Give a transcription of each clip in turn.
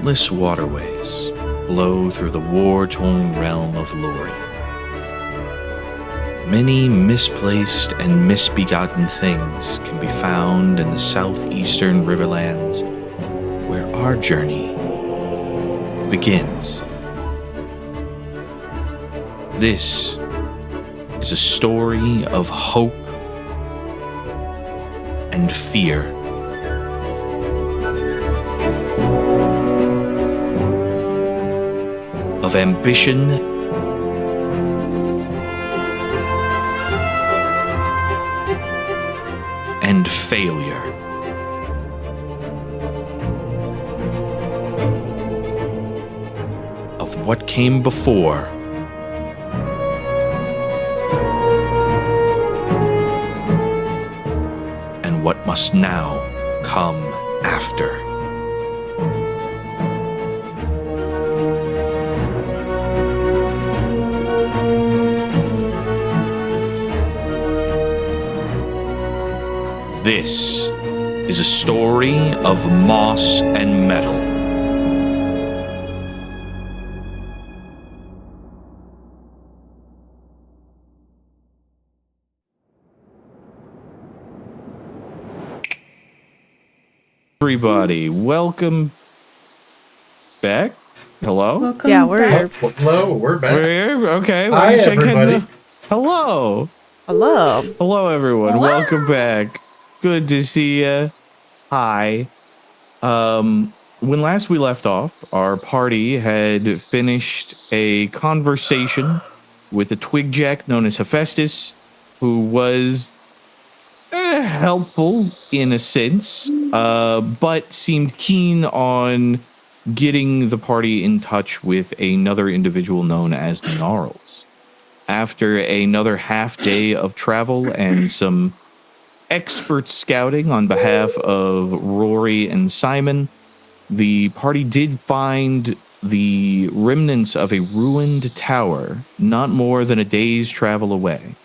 countless waterways flow through the war-torn realm of Lori. Many misplaced and misbegotten things can be found in the southeastern riverlands, where our journey begins. This is a story of hope and fear. Of ambition and failure. Of what came before and what must now come after. This is a story of moss and metal. Everybody, welcome back. Hello? Welcome Yeah, we're back. here. Hello, we're back. We're here? Okay. Hi, everybody. Hello. Hello. Hello, everyone. Hello. Welcome back. Good to see you. Hi. When last we left off, our party had finished a conversation with a twigjack known as Hephaestus, who was helpful in a sense, but seemed keen on getting the party in touch with another individual known as the Gnarls. After another half day of travel and some expert scouting on behalf of Rori and Simon, the party did find the remnants of a ruined tower not more than a day's travel away.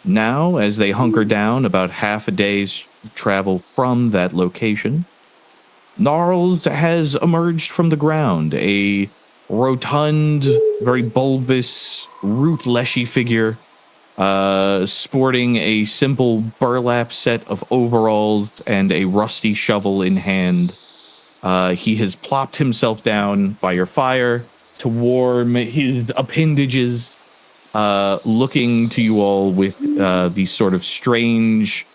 Now, as they hunker down about half a day's travel from that location, Gnarls has emerged from the ground, a rotund, very bulbous, root-leshy figure, sporting a simple burlap set of overalls and a rusty shovel in hand. He has plopped himself down by your fire to warm his appendages, looking to you all with these sort of strange,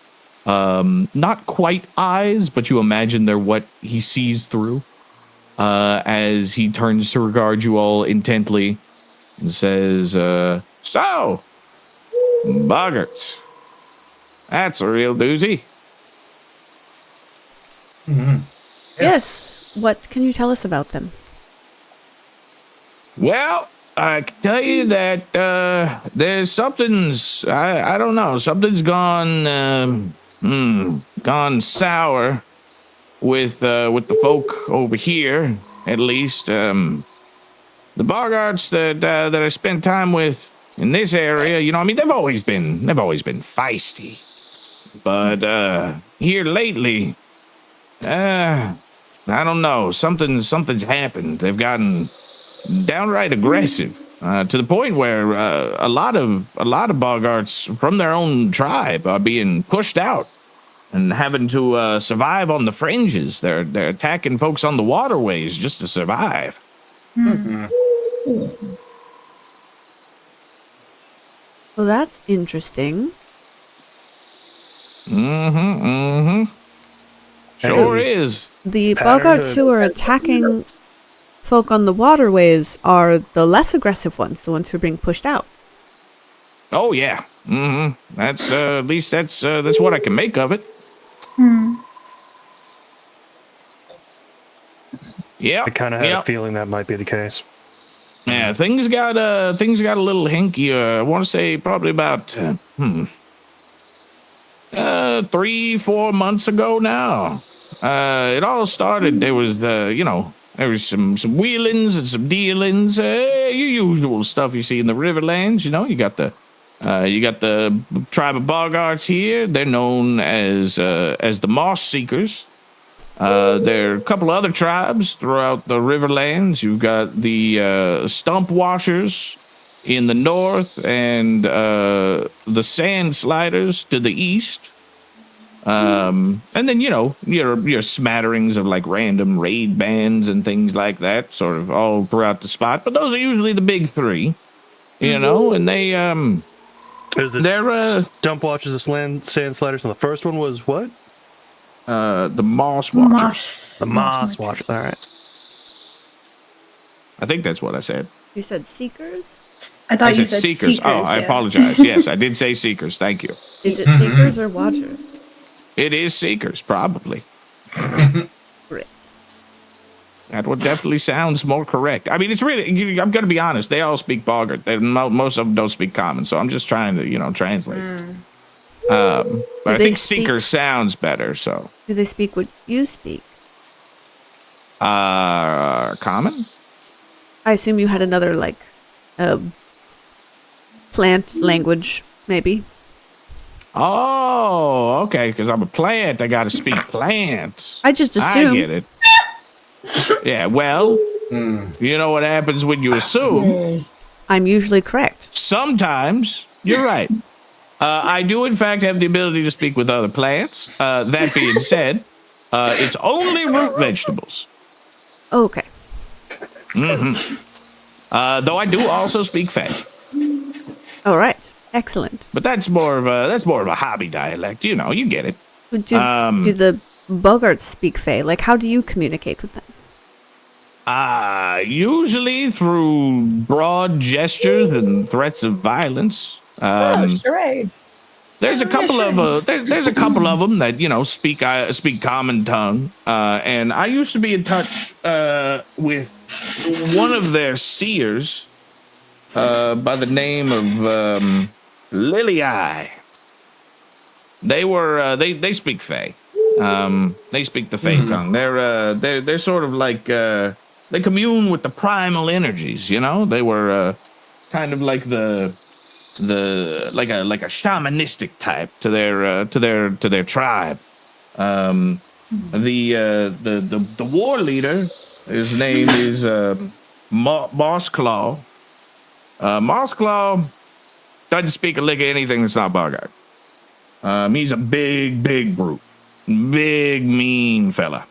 not quite eyes, but you imagine they're what he sees through, as he turns to regard you all intently and says, "So, boggarts, that's a real doozy." Mm-hmm. Yes. What can you tell us about them? Well, I can tell you that there's something's, I don't know, something's gone sour with the folk over here, at least. The boggarts that I spent time with in this area, you know, I mean, they've always been feisty, but here lately, I don't know, something's happened. They've gotten downright aggressive, to the point where a lot of boggarts from their own tribe are being pushed out and having to survive on the fringes. They're attacking folks on the waterways just to survive. Mm-hmm. Well, that's interesting. Sure is. The boggarts who are attacking folk on the waterways are the less aggressive ones, the ones who are being pushed out. Oh yeah. That's at least that's what I can make of it. Yeah. I kind of had a feeling that might be the case. Yeah, things got a little hinky. I want to say probably about 3-4 months ago now. It all started. There was there was some wheelings and some dealings. Your usual stuff you see in the Riverlands. You know, you got the tribe of boggarts here. They're known as the Moss Seekers. There are a couple other tribes throughout the Riverlands. You've got the Stump Washers in the north and the Sand Sliders to the east. And then, your smatterings of like random raid bands and things like that, sort of all throughout the spot. But those are usually the big three, and they're Dump Watchers, the Sand Sliders, and the first one was what? the Moss Watchers. The Moss Watchers. All right. I think that's what I said. You said seekers? I thought you said said seekers. seekers. Oh, I apologize. Yes, I did say seekers. Thank you. Is it seekers or watchers? It is seekers, probably. Great. That one definitely sounds more correct. I mean, it's really, I'm going to be honest, they all speak Boggart. Most of them don't speak Common, so I'm just trying to, translate. But I think seeker sounds better, so. Do they speak what you speak? Common? I assume you had another, plant language, maybe. Oh, okay, because I'm a plant. I got to speak plants. I just assume. I get it. Yeah, well, you know what happens when you assume? I'm usually correct. Sometimes you're right. I do, in fact, have the ability to speak with other plants. That being said, it's only root vegetables. Okay. Though I do also speak Fey. All right. Excellent. But that's more of a hobby dialect. You get it. Do the Boggarts speak Fey? Like, how do you communicate with them? Usually through broad gestures and threats of violence. Charades. There's a couple of there's a couple of them that speak common tongue, and I used to be in touch with one of their seers by the name of Lily Eye. They were they speak Fey. They speak the Fey tongue. They're sort of like they commune with the primal energies. They were kind of like the like a shamanistic type to their tribe. The war leader, his name is Moss Claw. Moss Claw doesn't speak a lick of anything that's not Boggart. He's a big brute, big mean fella.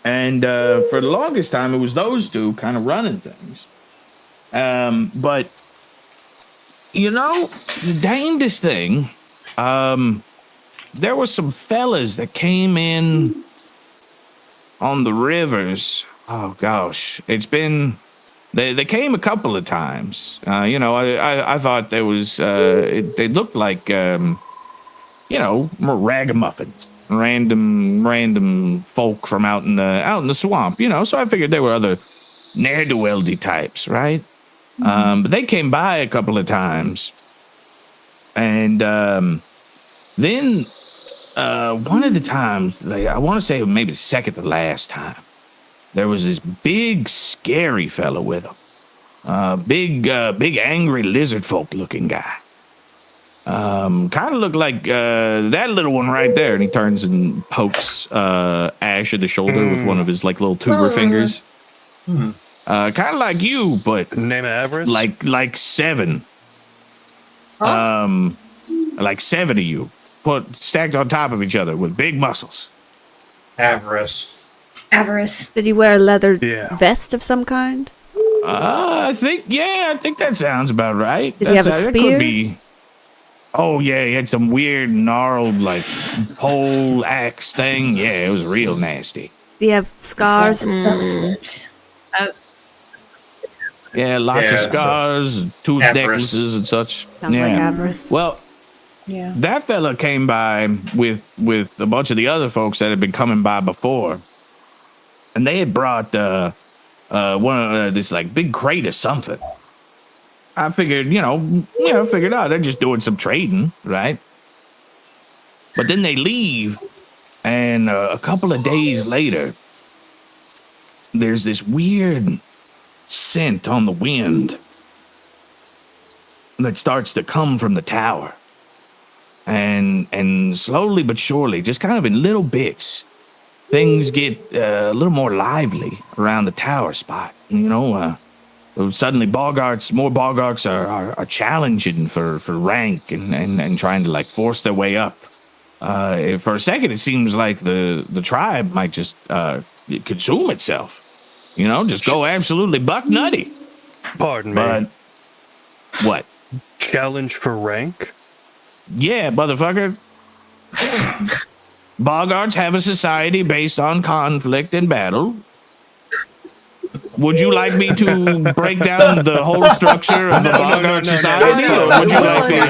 And for the longest time, it was those two kind of running things. But the damnedest thing, there were some fellas that came in on the rivers. Oh gosh, it's been. They came a couple of times. I thought there was. They looked like ragamuffins, random folk from out in the swamp. So I figured there were other ne'er-do-weldy types, right? But they came by a couple of times, and then one of the times, I want to say maybe the second to last time, there was this big scary fella with him, big angry lizard folk looking guy. Kind of looked like that little one right there, and he turns and pokes Ashe in the shoulder with one of his little tuber fingers. Kind of like you, but Name of Avarice? like 7. Like 7 of you stacked on top of each other with big muscles. Avarice. Did he wear a leather Yeah. vest of some kind? I think that sounds about right. Did he have a that spear? Could be. Oh yeah, he had some weird gnarled pole axe thing. Yeah, it was real nasty. Did he have scars? Yeah, lots of scars, and tooth avarice. necklaces and such. Sounds like avarice. Well, Yeah. that fella came by with a bunch of the other folks that had been coming by before, and they had brought one of this big crate of something. I figured, they're just doing some trading, right? But then they leave, and a couple of days later, there's this weird scent on the wind that starts to come from the tower. And slowly but surely, just kind of in little bits, things get a little more lively around the tower spot. Suddenly more Bogarts are challenging for rank and trying to like force their way up. For a second, it seems like the tribe might just consume itself. Just go absolutely buck nutty. Pardon me. But what? Challenge for rank? Yeah, motherfucker. Bogarts have a society based on conflict and battle. Would you like me to break down the whole structure of the Bogart society, or would you like me to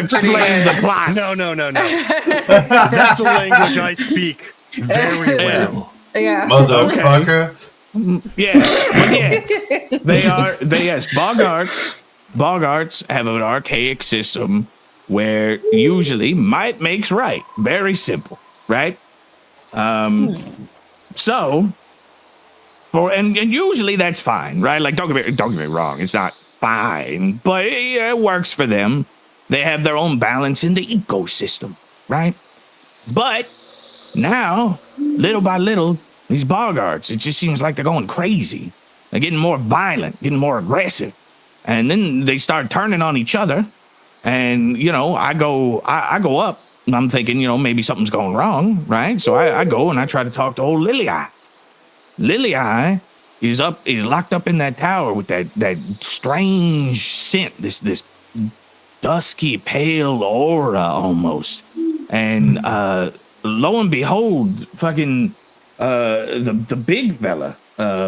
explain the plot? No. That's a language I speak very well. Yeah. Motherfucker. Yes, but yes, yes, Bogarts have an archaic system where usually might makes right. Very simple, right? So, and usually that's fine, right? Like, don't get me wrong, it's not fine, but it works for them. They have their own balance in the ecosystem, right? But now, little by little, these Bogarts, it just seems like they're going crazy. They're getting more violent, getting more aggressive. And then they start turning on each other. And, I go up, and I'm thinking, maybe something's going wrong, right? So I go and I try to talk to old Lily Eye. Lily Eye is locked up in that tower with that strange scent, this dusky, pale aura almost. And lo and behold, fucking the big fella,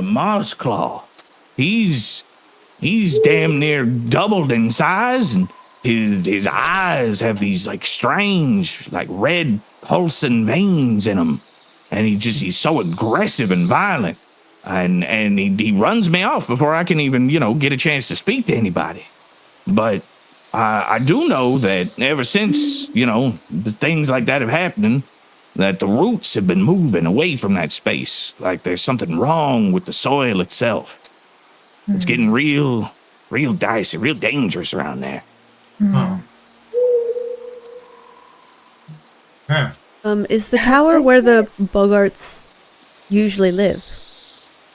Mars Claw, he's damn near doubled in size, and his eyes have these like strange, like red pulsing veins in them, and he's so aggressive and violent, and he runs me off before I can even get a chance to speak to anybody. But I do know that ever since the things like that have happened, that the roots have been moving away from that space. Like there's something wrong with the soil itself. It's getting real dicey, real dangerous around there. Huh. Huh. Is the tower where the Bogarts usually live?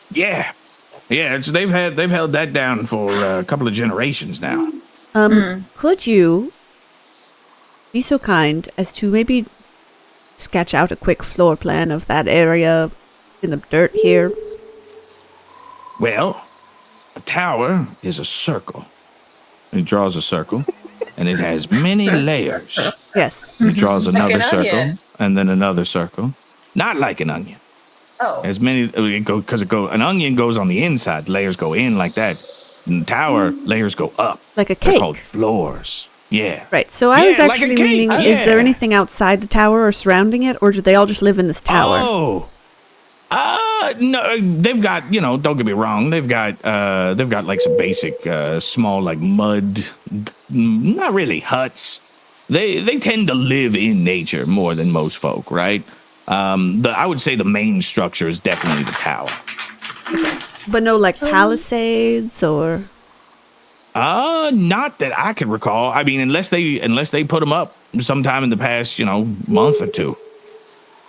Yeah. So they've held that down for a couple of generations now. Could you be so kind as to maybe sketch out a quick floor plan of that area in the dirt here? Well, a tower is a circle. He draws a circle, and it has many layers. Yes. He draws another Like an circle, onion. and then another circle. Not like an onion. Oh. As many, an onion goes on the inside, layers go in like that. In the tower, layers go up. Like a They're cake. called floors. Yeah. Right. So I was Yeah, like a actually cake, meaning, yeah. is there anything outside the tower or surrounding it, or do they all just live in this tower? Oh. No, they've got, don't get me wrong, they've got like some basic, small, like mud, not really huts. They tend to live in nature more than most folk, right? I would say the main structure is definitely the tower. But no, like, palisades or... Not that I can recall. I mean, unless they put them up sometime in the past, month or two.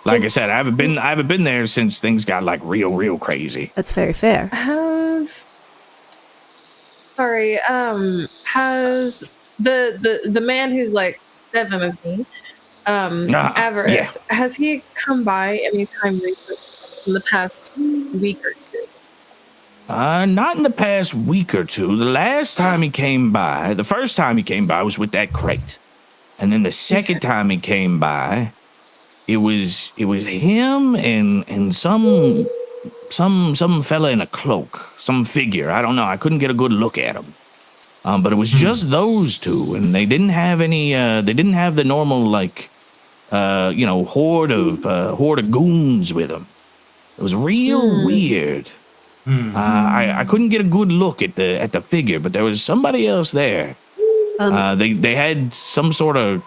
Like I said, I haven't been there since things got like real crazy. That's very fair. Has the man who's like 7 of me, Avarice, has he come by anytime recently in the past week or two? Not in the past week or two. The first time he came by was with that crate. And then the second time he came by, it was him and some fella in a cloak, some figure. I don't know. I couldn't get a good look at him. But it was just those two, and they didn't have any. They didn't have the normal like, horde of goons with them. It was real weird. I couldn't get a good look at the figure, but there was somebody else there. They had some sort of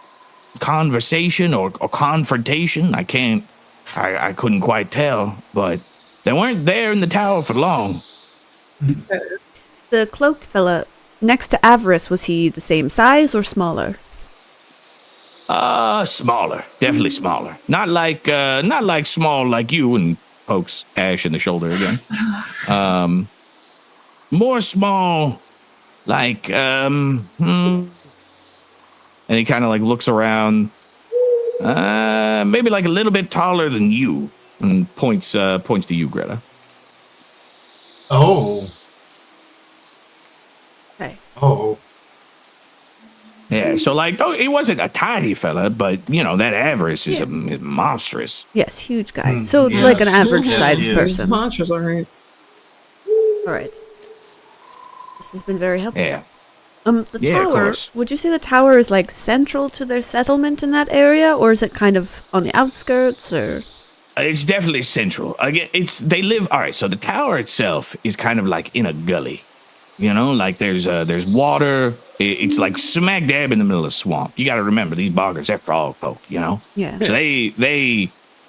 conversation or confrontation. I couldn't quite tell, but they weren't there in the tower for long. The cloaked fella next to Avarice, was he the same size or smaller? Smaller, definitely smaller. Not like small like you, and pokes Ashe in the shoulder again. More small, like and he kind of like looks around. Maybe like a little bit taller than you, and points to you, Greta. Oh. Okay. Oh. Yeah, so like, he wasn't a tiny fella, but you know that Avarice is is monstrous. Yes, huge guy. So like an average Yes, sized he is. person. Monsters, all right. All right. This has been very helpful. Yeah. The Yeah, of tower, course. would you say the tower is like central to their settlement in that area, or is it kind of on the outskirts, or? It's definitely central. Again, they live. All right, so the tower itself is kind of like in a gully. You know, like there's water. It's like smack dab in the middle of the swamp. You got to remember these boggers, they're frog folk. You know. Yeah. So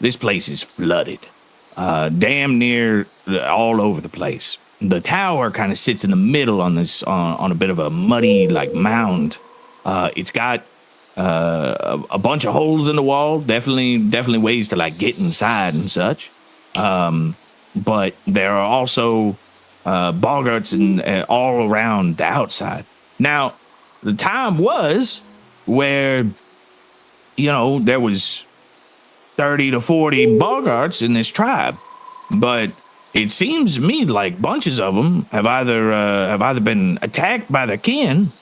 this place is flooded, damn near all over the place. The tower kind of sits in the middle on this on a bit of a muddy like mound. It's got a bunch of holes in the wall. Definitely ways to like get inside and such. But there are also boggarts and all around the outside. Now, the time was where, you know, there was 30 to 40 boggarts in this tribe, but it seems to me like bunches of them have either been attacked by their kin,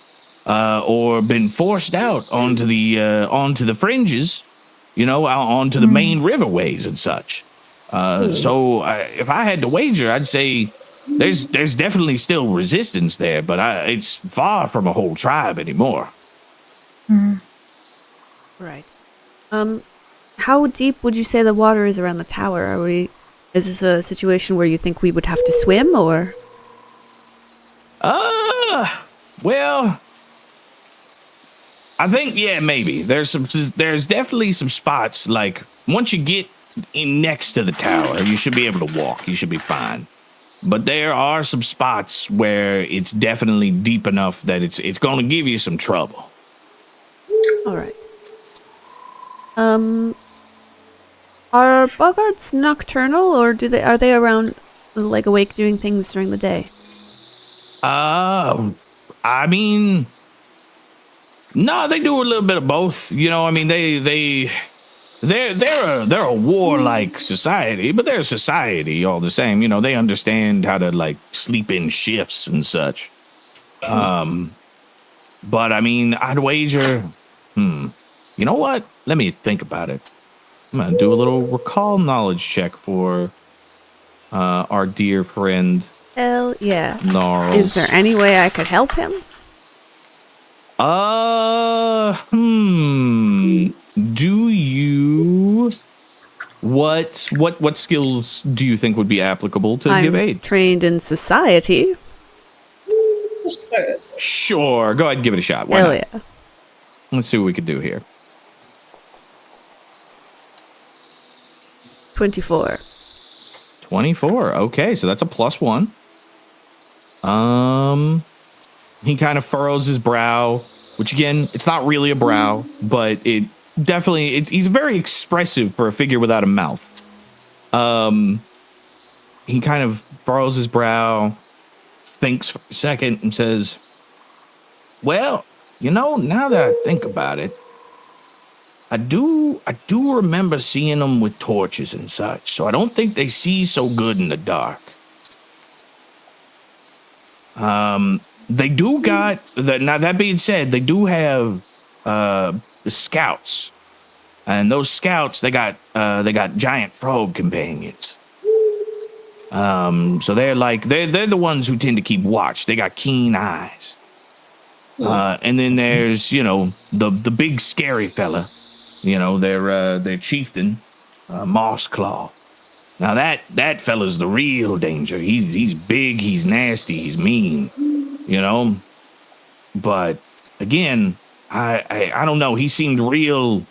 or been forced out onto the fringes, you know, out onto the main riverways and such. So if I had to wager, I'd say there's definitely still resistance there, but it's far from a whole tribe anymore. Right. How deep would you say the water is around the tower? Is this a situation where you think we would have to swim, or? Well, I think, yeah, maybe. There's definitely some spots, like, once you get in next to the tower, you should be able to walk. You should be fine. But there are some spots where it's definitely deep enough that it's going to give you some trouble. All right. Are boggarts nocturnal, or are they around, like, awake doing things during the day? I mean, no, they do a little bit of both. You know, I mean, they're a warlike society, but they're a society all the same. You know, they understand how to like sleep in shifts and such. But I mean, I'd wager. You know what? Let me think about it. I'm gonna do a little recall knowledge check for our dear friend. Hell yeah. Gnarls. Is there any way I could help him? Do you what skills do you think would be applicable to give aid? I'm trained in society. Sure, go ahead and give it a shot. Why Hell not? yeah. Let's see what we can do here. 24. 24. Okay, so that's a +1. He kind of furrows his brow, which again, it's not really a brow, but it definitely, he's very expressive for a figure without a mouth. He kind of furrows his brow, thinks for a second, and says, well, you know, now that I think about it, I do remember seeing them with torches and such, so I don't think they see so good in the dark. They do got now. That being said, they do have the scouts, and those scouts they got giant frog companions. So they're the ones who tend to keep watch. They got keen eyes. And then there's the big scary fella, their chieftain, Moss Claw. Now that fella's the real danger. He's big, he's nasty, he's mean, But again, I don't know. He seemed real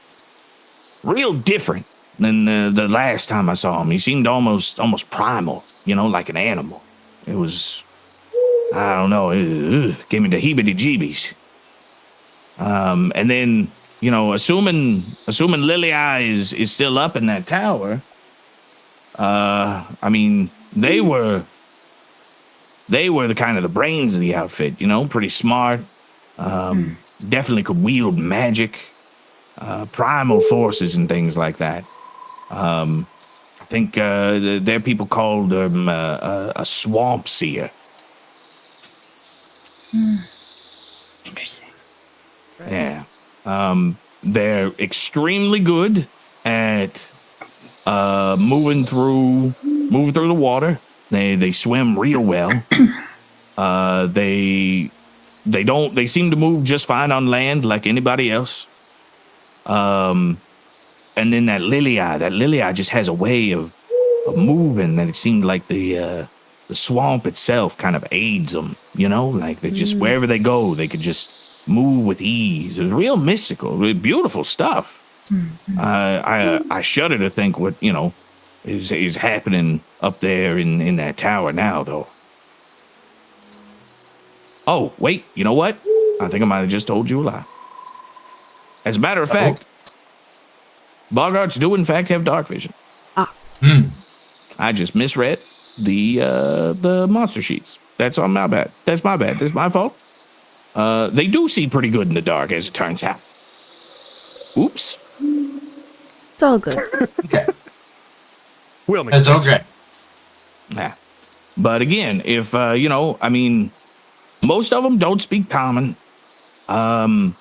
different than the last time I saw him. He seemed almost primal, like an animal. It was, I don't know, it gave me the heebie-jeebies. And then, assuming Lily Eye is still up in that tower. I mean, they were the kind of the brains of the outfit. Pretty smart. Definitely could wield magic, primal forces and things like that. I think their people called them a swamp seer. Interesting. Yeah. They're extremely good at moving through the water. They swim real well. They seem to move just fine on land like anybody else. And then that lily eye just has a way of moving that it seemed like the swamp itself kind of aids them, like they just wherever they go, they could just move with ease. It was real mystical, really beautiful stuff. I shudder to think what, is happening up there in that tower now, though. Oh, wait, you know what? I think I might have just told you a lie. As a matter of fact, Boggarts do in fact have dark vision. I just misread the monster sheets. That's on my bad. That's my bad. That's my fault. They do see pretty good in the dark, as it turns out. Oops. It's all good. Okay. Will make It's sense. okay. Yeah. But again, if, most of them don't speak common. And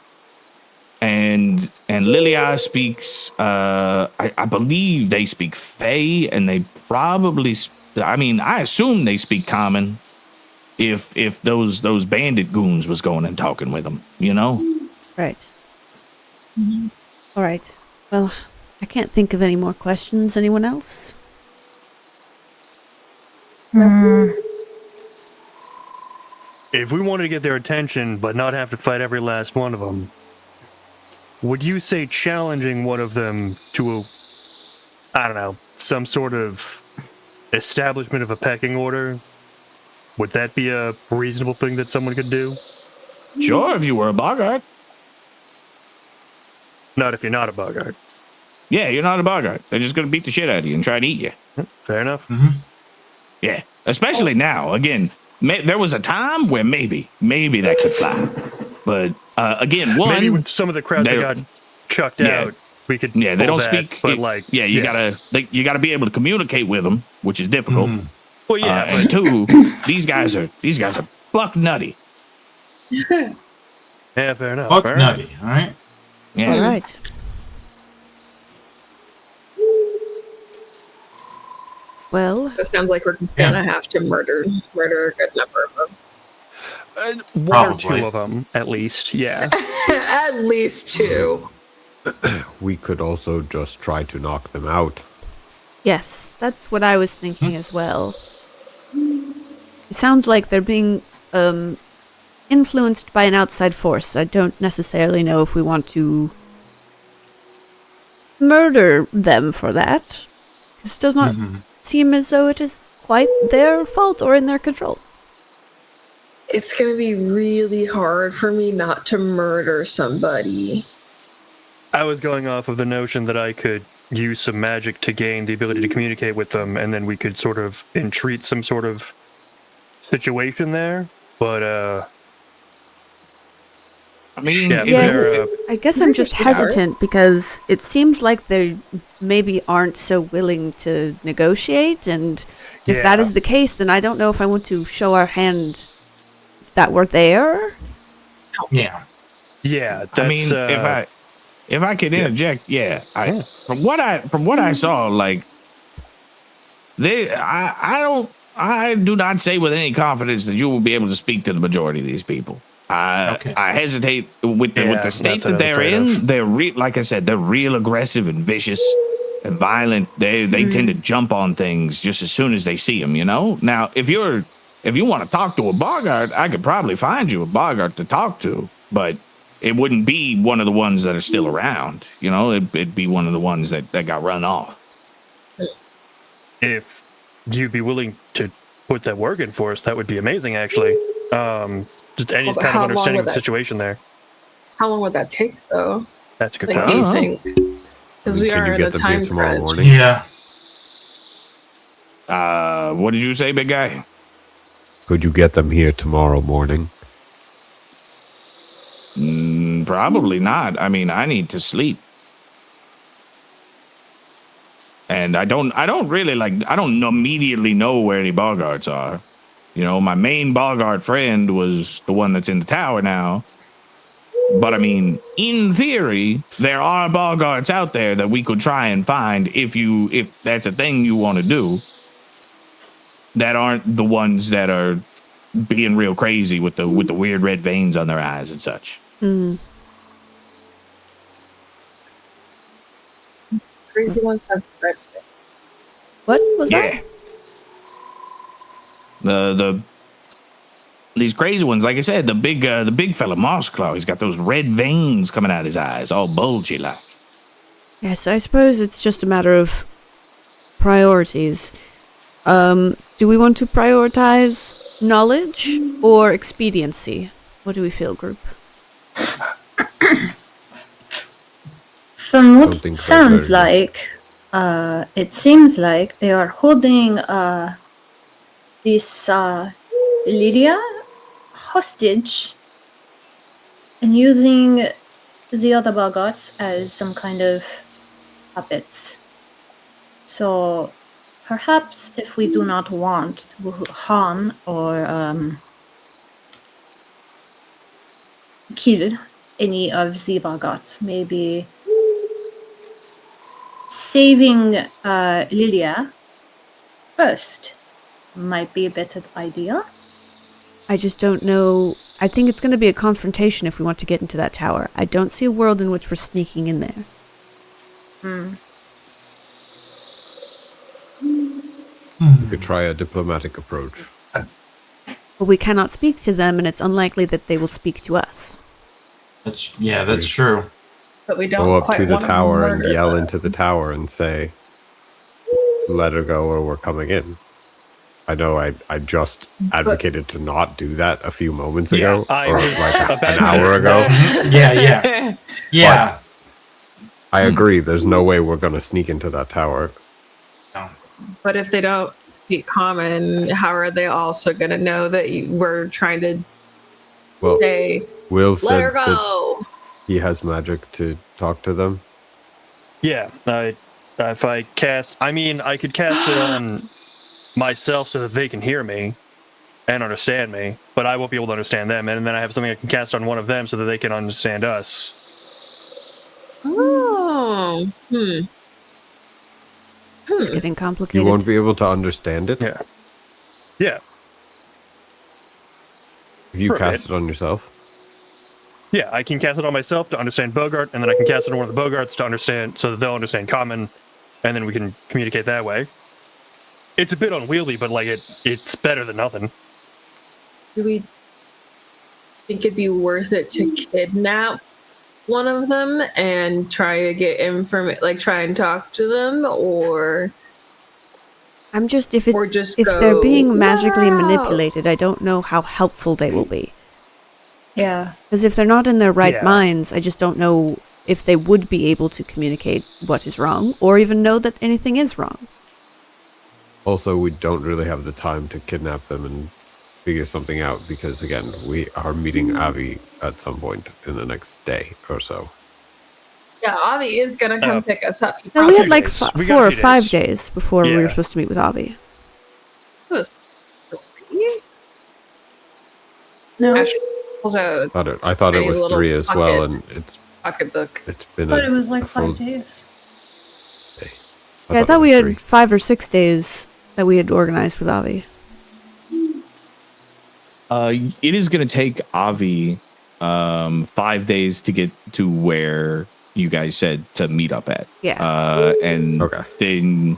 Lily Eye speaks, I believe they speak Fae, and they probably, I assume they speak common if those bandit goons was going and talking with them, Right. All right. Well, I can't think of any more questions. Anyone else? If we wanted to get their attention but not have to fight every last one of them, would you say challenging one of them to some sort of establishment of a pecking order, would that be a reasonable thing that someone could do? Sure, if you were a Boggart. Not if you're not a Boggart. Yeah, you're not a Boggart. They're just going to beat the shit out of you and try to eat you. Fair enough. Yeah, especially now. Again, there was a time where maybe that could fly. But again, maybe with some of the crowd that got chucked out, we could. Yeah, they pull don't that, speak. But you gotta be able to communicate with them, which is difficult. Well, yeah, and two, these guys are buck nutty. yeah, fair enough. Buck fair nutty, all right? Yeah. All right. Well, So it sounds like we're gonna have to murder a good number of them. One or Probably. two of them, at least. Yeah. At least two. We could also just try to knock them out. yes, that's what I was thinking as well. It sounds like they're being influenced by an outside force. I don't necessarily know if we want to murder them for that. This does not seem as though it is quite their fault or in their control. It's gonna be really hard for me not to murder somebody. I was going off of the notion that I could use some magic to gain the ability to communicate with them, and then we could sort of entreat some sort of situation there. But, I mean, Yeah, Yes, they're, I guess I'm just hesitant because it seems like they maybe aren't so willing to negotiate, and if that Yeah. is the case, then I don't know if I want to show our hand that we're there. Yeah. yeah, that's, I mean, if I could interject, from what I saw, like I do not say with any confidence that you will be able to speak to the majority of these people. I hesitate with the state that they're in. They're like I said, they're real aggressive and vicious and violent. They tend to jump on things just as soon as they see them. Now if you want to talk to a Boggart, I could probably find you a Boggart to talk to, but it wouldn't be one of the ones that are still around. It'd be one of the ones that got run off. if you'd be willing to put that work in for us, that would be amazing, actually. Just any Well, but kind of how long understanding would of the that- situation there. How long would that take, though? That's a good Like, what do question. you think? Because we Can are you in get a them here time tomorrow crunch. morning? Yeah. What did you say, big guy? Could you get them here tomorrow morning? Probably not. I mean, I need to sleep. And I don't immediately know where any Boggarts are. You know, my main Boggart friend was the one that's in the tower now. But I mean, in theory, there are Boggarts out there that we could try and find if that's a thing you want to do. That aren't the ones that are being real crazy with the weird red veins on their eyes and such. Hmm. Crazy ones have red. What was that? These crazy ones, like I said, the big fella Mossclaw, he's got those red veins coming out his eyes, all bulgy like. Yes, I suppose it's just a matter of priorities. Do we want to prioritize knowledge or expediency? What do we feel, group? From what Don't it think so sounds very much. like, it seems like they are holding this Lydia hostage and using the other Boggarts as some kind of puppets. So perhaps if we do not want to harm or kill any of the Boggarts, maybe saving Lilia first might be a better idea. I just don't know. I think it's going to be a confrontation if we want to get into that tower. I don't see a world in which we're sneaking in there. You could try a diplomatic approach. But we cannot speak to them, and it's unlikely that they will speak to us. That's true. But we don't Go up quite to the want tower and murder yell them. into the tower and say, "Let her go, or we're coming in." I know I just advocated to not do that a few moments ago, I or was like about an to hour do ago. that. Yeah. I agree. There's no way we're gonna sneak into that tower. But if they don't speak common, how are they also going to know that we're trying to Well, say, Will let said her that go? he has magic to talk to them. Yeah, if I cast, I could cast it on myself so that they can hear me and understand me, but I won't be able to understand them. And then I have something I can cast on one of them so that they can understand us. Oh, It's getting complicated. You won't be able to understand it Yeah. Yeah. if you For a cast bit. it on yourself. Yeah, I can cast it on myself to understand Bogart, and then I can cast it on one of the Bogarts to understand, so that they'll understand common, and then we can communicate that way. It's a bit unwieldy, but like it's better than nothing. do we think it'd be worth it to kidnap one of them and try to get information, like try and talk to them, or I'm just if Or it's just if they're go, being magically "Wow." manipulated, I don't know how helpful they will be. Yeah. Because if they're not in their right Yeah. minds, I just don't know if they would be able to communicate what is wrong, or even know that anything is wrong. Also, we don't really have the time to kidnap them and figure something out because, again, we are meeting Avi at some point in the next day or so. Yeah, Avi is gonna come pick us up. No, we had few like days. We got 4 a or few 5 days. days before we were Yeah. supposed to meet with Avi. It was 3? No, Ashe pulls out I thought it Tiny was little 3 as well, pocket. and a pocketbook. it's been but it was a like full 5 days. day. Yeah, I thought it we was had 3. 5 or 6 days that we had organized with Avi. It is going to take Avi 5 days to get to where you guys said to meet up at. Yeah. And Okay. then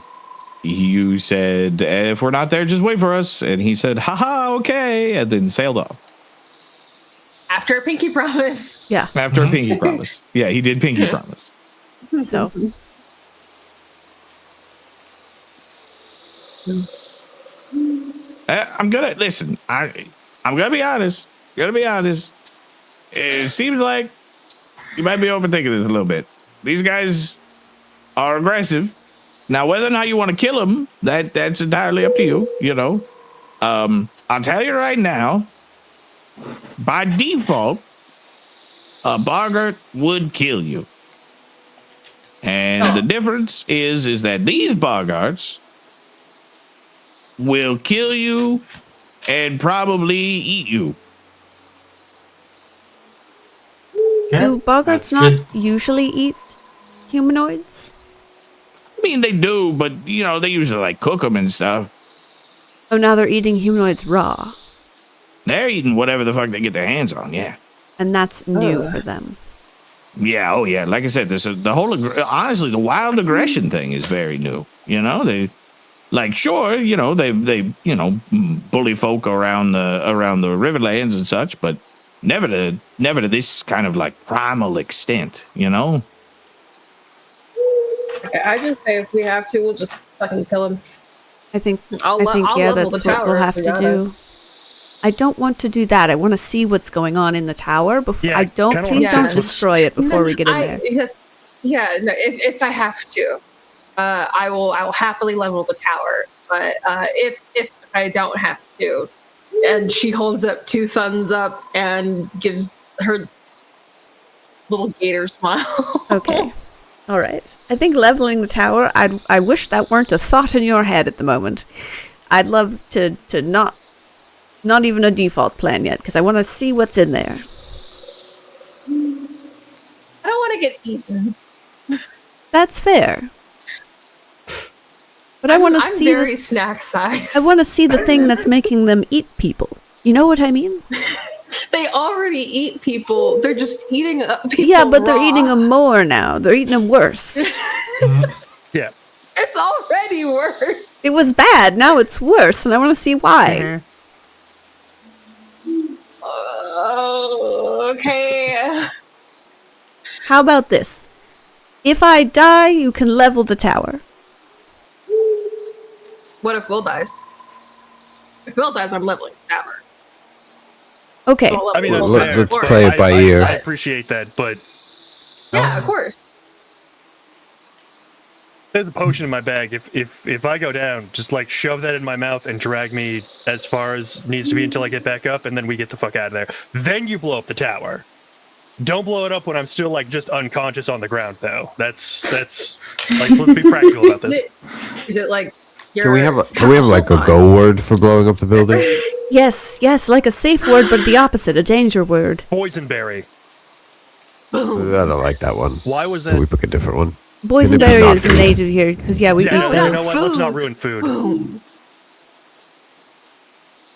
you said, if we're not there, just wait for us. And he said, haha, okay. And then sailed off. After a pinky promise. Yeah. After a pinky promise. Yeah, he did pinky promise. So I'm gonna listen. I'm gonna be honest. It seems like you might be overthinking this a little bit. These guys are aggressive. Now, whether or not you want to kill them, that's entirely up to you. You know, I'll tell you right now. By default, a boggart would kill you, and the difference is that these boggarts will kill you and probably eat you. Okay, Do boggarts that's not good. usually eat humanoids? I mean, they do, but you know, they usually like cook them and stuff. Oh, now they're eating humanoids raw, They're eating whatever the fuck they get their hands on. Yeah, and that's new for them. yeah, oh yeah. Like I said, the whole honestly, the wild aggression thing is very new. You know, they like sure, you know, they bully folk around the Riverlands and such, but never to this kind of like primal extent. You know. Okay, I just say if we have to, we'll just fucking kill him. I think I'll yeah, level that's the what tower we'll if have we to gotta. do. I don't want to do that. I want to see what's going on in the tower before. Yeah, I don't. kinda Please wanna don't see what's- destroy it before we get in there. If I have to, I will happily level the tower. But if I don't have to, and she holds up 2 thumbs up and gives her little gator smile. Okay. All right. I think leveling the tower. I wish that weren't a thought in your head at the moment. I'd love to not even a default plan yet because I want to see what's in there. I don't want to get eaten. That's fair. But I want to I'm see. very snack size. I want to see the thing that's making them eat people. You know what I mean? They already eat people. They're just eating people. Yeah, but they're raw. eating them more now. They're eating them worse. Yeah. It's already worse. It was bad. Now it's worse, and I want to see why. Okay. How about this? If I die, you can level the tower. What if Will dies? If Will dies, I'm leveling the tower. Okay. I'll level I mean, that's Will fair. let's first. play it by ear. I appreciate that, but Yeah, of course. there's a potion in my bag. If I go down, just like shove that in my mouth and drag me as far as needs to be until I get back up, and then we get the fuck out of there. Then you blow up the tower. Don't blow it up when I'm still like just unconscious on the ground, though. That's like let's be practical about this. Is it like Can we have like a go word for blowing up the building? Yes, like a safe word, but the opposite, a danger word. Boysenberry. I don't like that one. Why was Can we that? pick a different one? Boysenberry not is good? native here, because we eat Yeah, no, you those. know what? Let's not ruin food.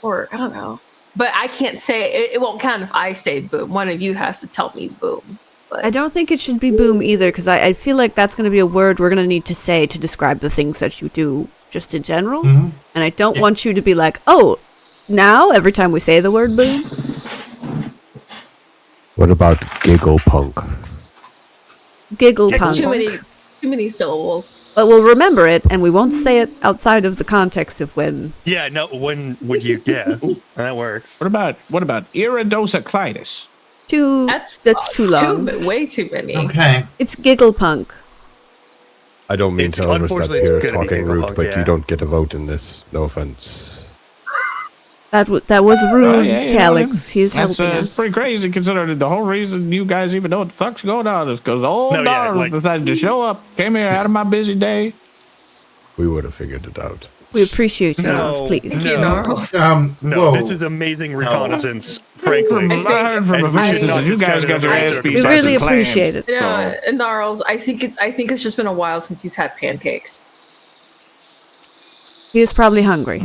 or I don't know. But I can't say it won't count if I say boom. One of you has to tell me boom. But I don't think it should be boom either, because I feel like that's going to be a word we're going to need to say to describe the things that you do just in general. And I don't want you to be like, oh, now every time we say the word boom. What about giggle punk? Giggle it's punk. too many syllables. But we'll remember it, and we won't say it outside of the context of when. Yeah, no. When would you? Yeah, that works. What about iridosaclitis? That's too long. Way too many. Okay. It's giggle punk. I don't mean It's to overstep unfortunately, it's here gonna be talking giggle rude, punk, but yeah. you don't get a vote in this. No offense. That was rude, yeah, Calix. He's That's helping it's us. pretty crazy considering the whole reason you guys even know what the fuck's going on is because old No, yeah, Darl like- decided to show up, came here out of my busy day. We would have figured it out. We appreciate you, No, Gnarls, please. no. Gnarls. No, whoa. this is amazing reconnaissance. Frankly, I heard from And the we should voices not that you guys discount got your it ass under beat We by really some clams. appreciate it. No, So, Gnarls. I think it's just been a while since he's had pancakes. He is probably hungry.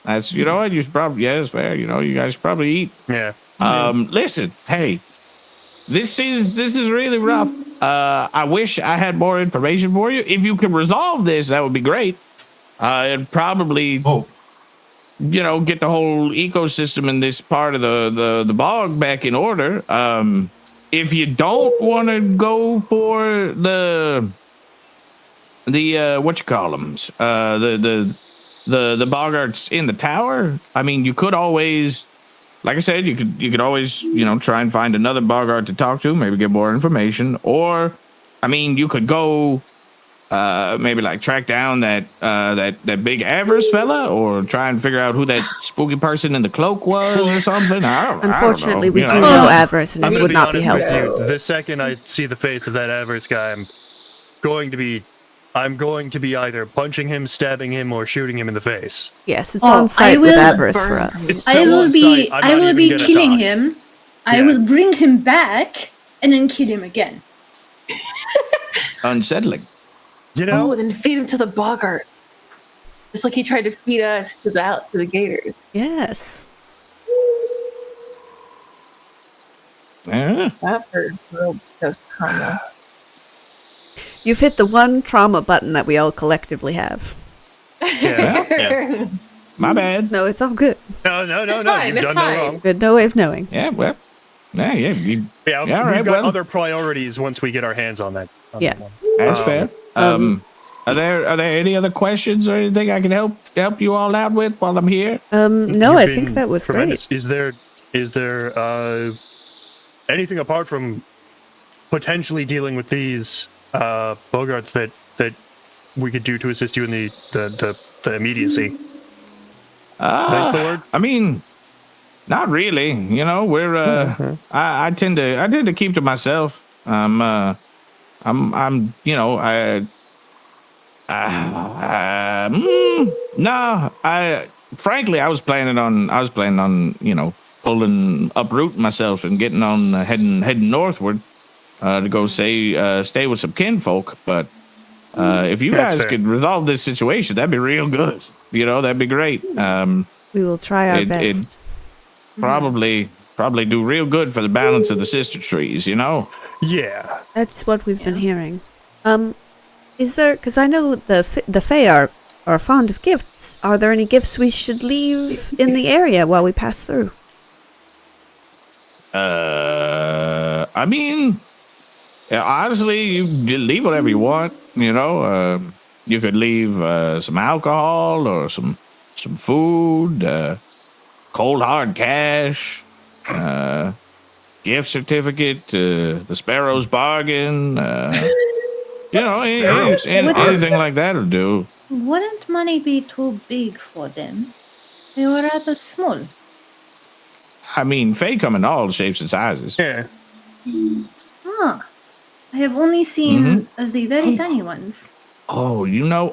that's you know what you should probably it's fair. You know you guys should probably eat. yeah. Listen, hey, this is really rough. I wish I had more information for you. If you can resolve this, that would be great. And probably Oh, get the whole ecosystem in this part of the bog back in order. If you don't want to go for the what you call them, the boggarts in the tower, I mean, you could always like I said, you could always, try and find another Bogart to talk to, maybe get more information. Or, I mean, you could go maybe like track down that big Avarice fella, or try and figure out who that spooky person in the cloak was or something. Unfortunately, I we don't do know. know Avarice, and I'm it gonna would be not be honest with helpful. you. The second I see the face of that Avarice guy, I'm going to be either punching him, stabbing him, or shooting him in the face. Yes, it's Oh, on site I with will Avarice for burn us. It's I so will on be site, I'm not even gonna killing talk. him. I Yeah. will bring him back and then kill him again. Unsettling. You know? Oh, then feed him to the boggarts. Just like he tried to feed us to the gators. Yes. Yeah. That for real ghost karma. You've hit the one trauma button that we all collectively have. Yeah. Yeah. My bad. No, it's all good. No, It's fine, you've it's done no fine. wrong. Good, no way of knowing. Yeah, well. Yeah. Yeah, Yeah, all we've right, got well. other priorities once we get our hands on that. Yeah. that one. That's fair. Are there any other questions or anything I can help you all out with while I'm here? No, You've I been think that was tremendous. great. Is there anything apart from potentially dealing with these Bogarts that we could do to assist you in the immediacy? That's the word. I mean, not really. We're I tend to keep to myself. Frankly, I was planning on uprooting myself and getting on heading northward to go stay with some kinfolk. But if you That's guys fair. could resolve this situation, that'd be real good. That'd be great. We will try our It- it- best. Probably do real good for the balance of the sister trees. Yeah. That's what we've been hearing. Is there? Because I know the Fae are fond of gifts. Are there any gifts we should leave in the area while we pass through? I mean, yeah, honestly, you leave whatever you want. You could leave some alcohol or some food, cold hard cash, gift certificate, the Sparrow's bargain. Anything like that'll do. Wouldn't money be too big for them? They were rather small. I mean, Fae come in all shapes and sizes. Yeah. Ah, I have only seen the very tiny ones. Oh, you know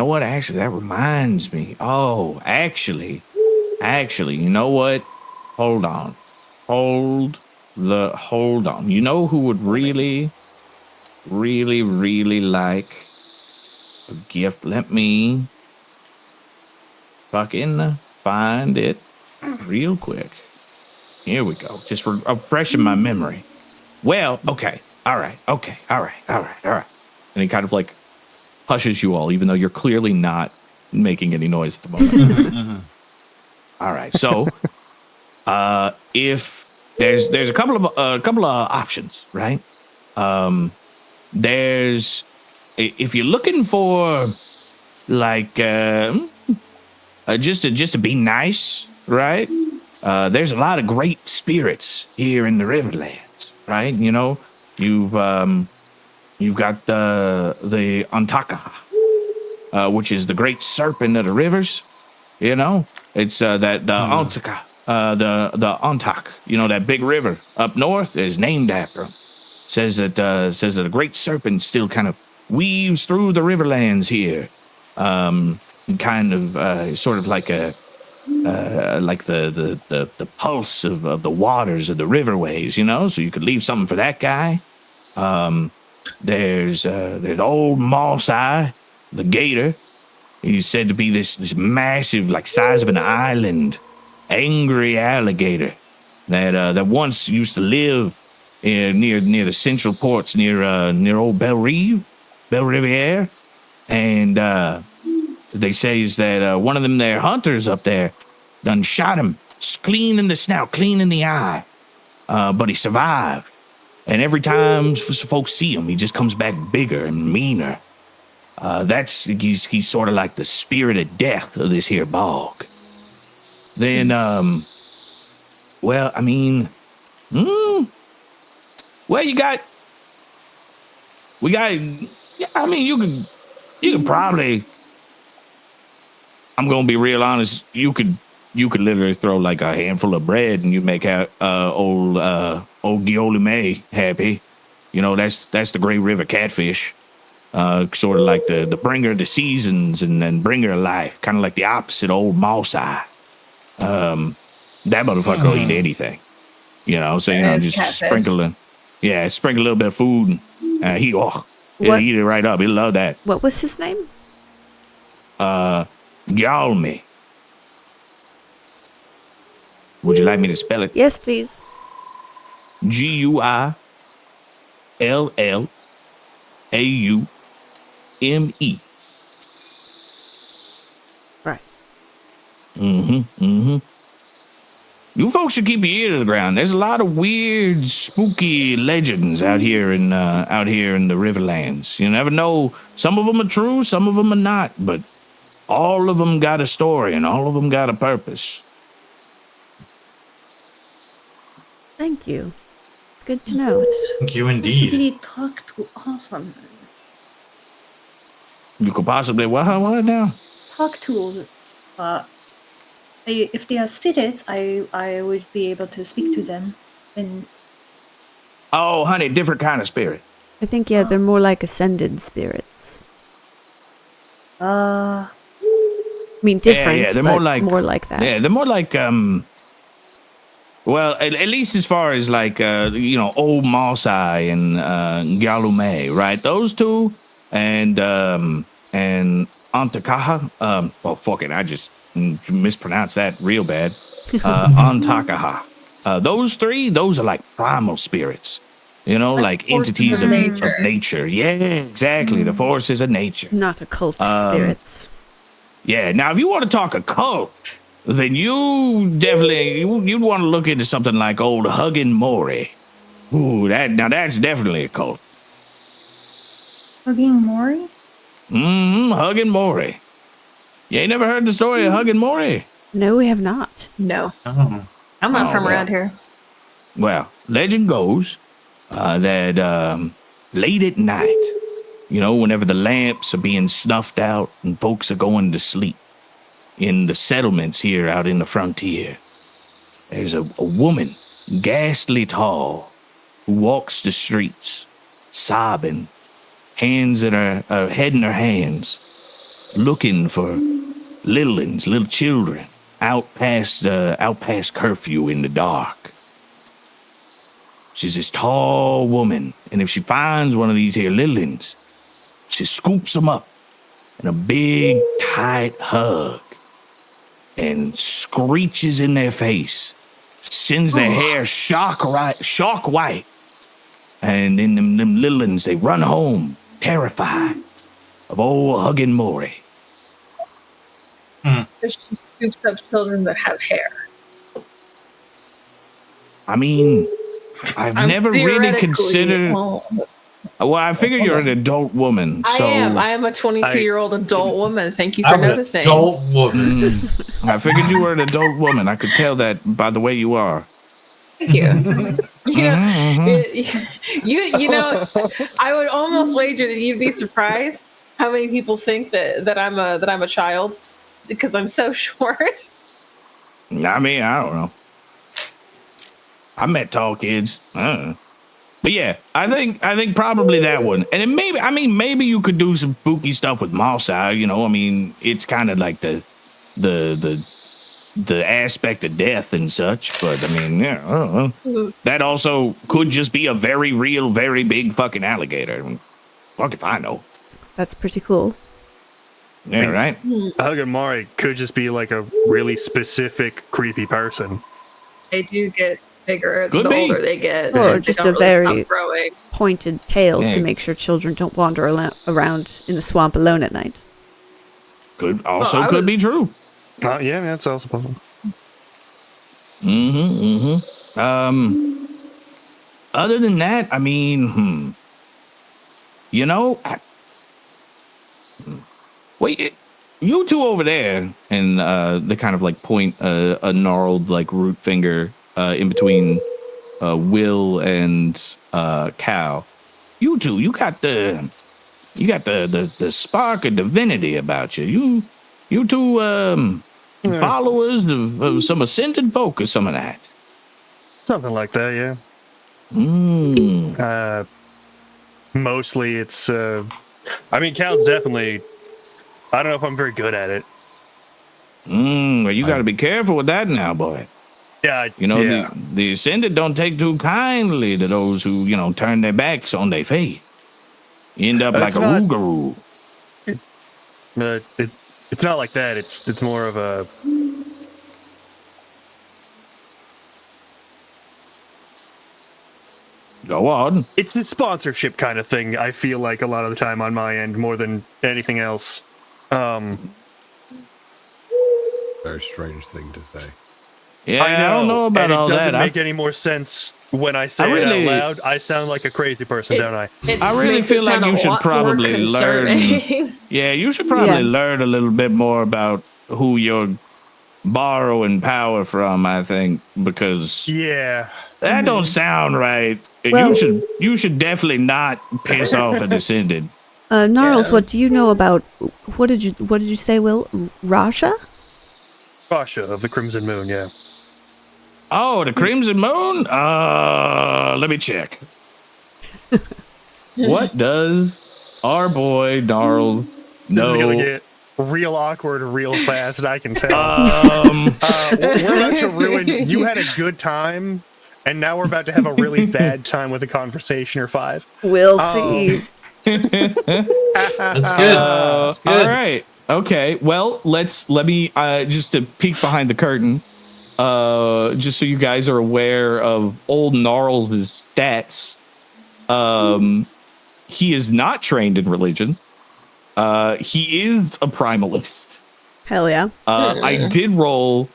what? Actually, that reminds me. Oh, actually, you know what? Hold on. Hold on. You know who would really like a gift? Let me fucking find it real quick. Here we go. Just refreshing my memory. Well, okay. All right. And he kind of like hushes you all, even though you're clearly not making any noise at the moment. All right. So, if there's a couple of options, right? There's if you're looking for like just to be nice, right? There's a lot of great spirits here in the Riverlands, right? You've got the Antaka, which is the great serpent of the rivers. It's that the Antaka, the Antak. That big river up north is named after him. Says that a great serpent still kind of weaves through the Riverlands here, kind of sort of like a like the pulse of the waters of the riverways. So you could leave something for that guy. There's old Moss Eye, the gator. He's said to be this massive, like size of an island, angry alligator that once used to live near the central ports near old Belle Riviere, and they say is that one of them there hunters up there done shot him clean in the snout, clean in the eye, but he survived. And every time folks see him, he just comes back bigger and meaner. He's sort of like the spirit of death of this here bog. Then Well, I mean, well, we got. Yeah, I mean, you could probably. I'm gonna be real honest. You could literally throw like a handful of bread and you make old Guillaume happy. You know, that's the Great River catfish. Sort of like the bringer of the seasons and then bringer of life. Kind of like the opposite of old Moss Eye. That motherfucker will eat anything. You know, so you know, just sprinkle a little bit of food and he'll eat it right up. He'll love that. What was his name? Guillaume. Would you like me to spell it? Yes, please. Guillaume. Right. You folks should keep your ear to the ground. There's a lot of weird, spooky legends out here in the Riverlands. You never know. Some of them are true, some of them are not, but all of them got a story and all of them got a purpose. Thank you. It's good to know. Thank you indeed. Possibly talk to awesome. You could possibly what now? Talk to. If they are spirits, I would be able to speak to them. And Oh, honey, different kind of spirit. I think, yeah, they're more like ascended spirits. I mean, different, Yeah, they're but more like that. Yeah, they're more like well, at least as far as like old Moss Eye and Galume, right? Those two and Antakaha. Well, fuck it, I just mispronounced that real bad. Antakaha. Those three, those are like primal spirits. You know, That's like entities of nature. Yeah, exactly. The forces of nature. Not occult spirits. Yeah. Now, if you want to talk occult, then you definitely you'd want to look into something like old Huggin' Mori. Ooh, that's definitely occult. Hugging Mori? Huggin' Mori. You ain't never heard the story of Huggin' Mori? No, we have not. No. Oh. I'm not from around here. Well, legend goes that late at night, whenever the lamps are being snuffed out and folks are going to sleep in the settlements here out in the frontier, there's a woman, ghastly tall, who walks the streets, sobbing, hands in her head in her hands, looking for little children out past curfew in the dark. She's this tall woman, and if she finds one of these here littlins, she scoops them up in a big, tight hug and screeches in their face, sends their hair shock white, and then them littlins, they run home, terrified of old Huggin' Mori. She scoops up children that have hair. I mean, I've never really considered. Well, I figure you're an adult woman. So I am a 22-year-old adult woman. Thank you for noticing. An adult woman. I figured you were an adult woman. I could tell that by the way you are. Thank you. You know, I would almost wager that you'd be surprised how many people think that I'm a child because I'm so short. I mean, I don't know. I met tall kids. I don't know. But yeah, I think probably that one. And then maybe you could do some spooky stuff with Moss Eye, I mean, it's kind of like the aspect of death and such, but I mean, yeah, I don't know. That also could just be a very real, very big fucking alligator. Fuck if I know. That's pretty cool. Yeah, right? Huggin' Mori could just be like a really specific creepy person. They do get bigger Could the be. older they get. Or They just don't a very stop growing. pointed tail Yeah. to make sure children don't wander around in the swamp alone at night. Could I could was- be true. Yeah, that's also possible. Other than that, I mean, wait, you two over there, and they kind of like point a gnarled like root finger in between Will and Cal. You two, you got the spark of divinity about you. You two followers of some ascended folk or some of that. Something like that, yeah. Mostly it's I mean, Cal's definitely, I don't know if I'm very good at it. Well, you got to be careful with that now, boy. Yeah, the ascended don't take too kindly to those who, turn their backs on their faith. End up like a rougarou. It's not like that. It's more of a... Go on. It's a sponsorship kind of thing, I feel like, a lot of the time on my end, more than anything else. Very strange thing to say. Yeah, I don't know about all that. It doesn't make any more sense when I say it out loud. I sound like a crazy person, don't I? I really feel like you should probably learn. Yeah, you should probably learn a little bit more about who you're borrowing power from, I think, because that don't sound right. Well, you should definitely not piss off a descendant. Gnarls, what do you know about what did you say, Will? Rasha? Rasha of the Crimson Moon, yeah. Oh, the Crimson Moon? Let me check. What does our boy Gnarls know? This is gonna get real awkward real fast, I can tell. We're about to ruin... You had a good time, and now we're about to have a really bad time with a conversation or 5. We'll see. That's good. That's good. All right. Okay. Well, let me just to peek behind the curtain, just so you guys are aware of old Gnarls' stats. He is not trained in religion. He is a primalist. Hell yeah. I did roll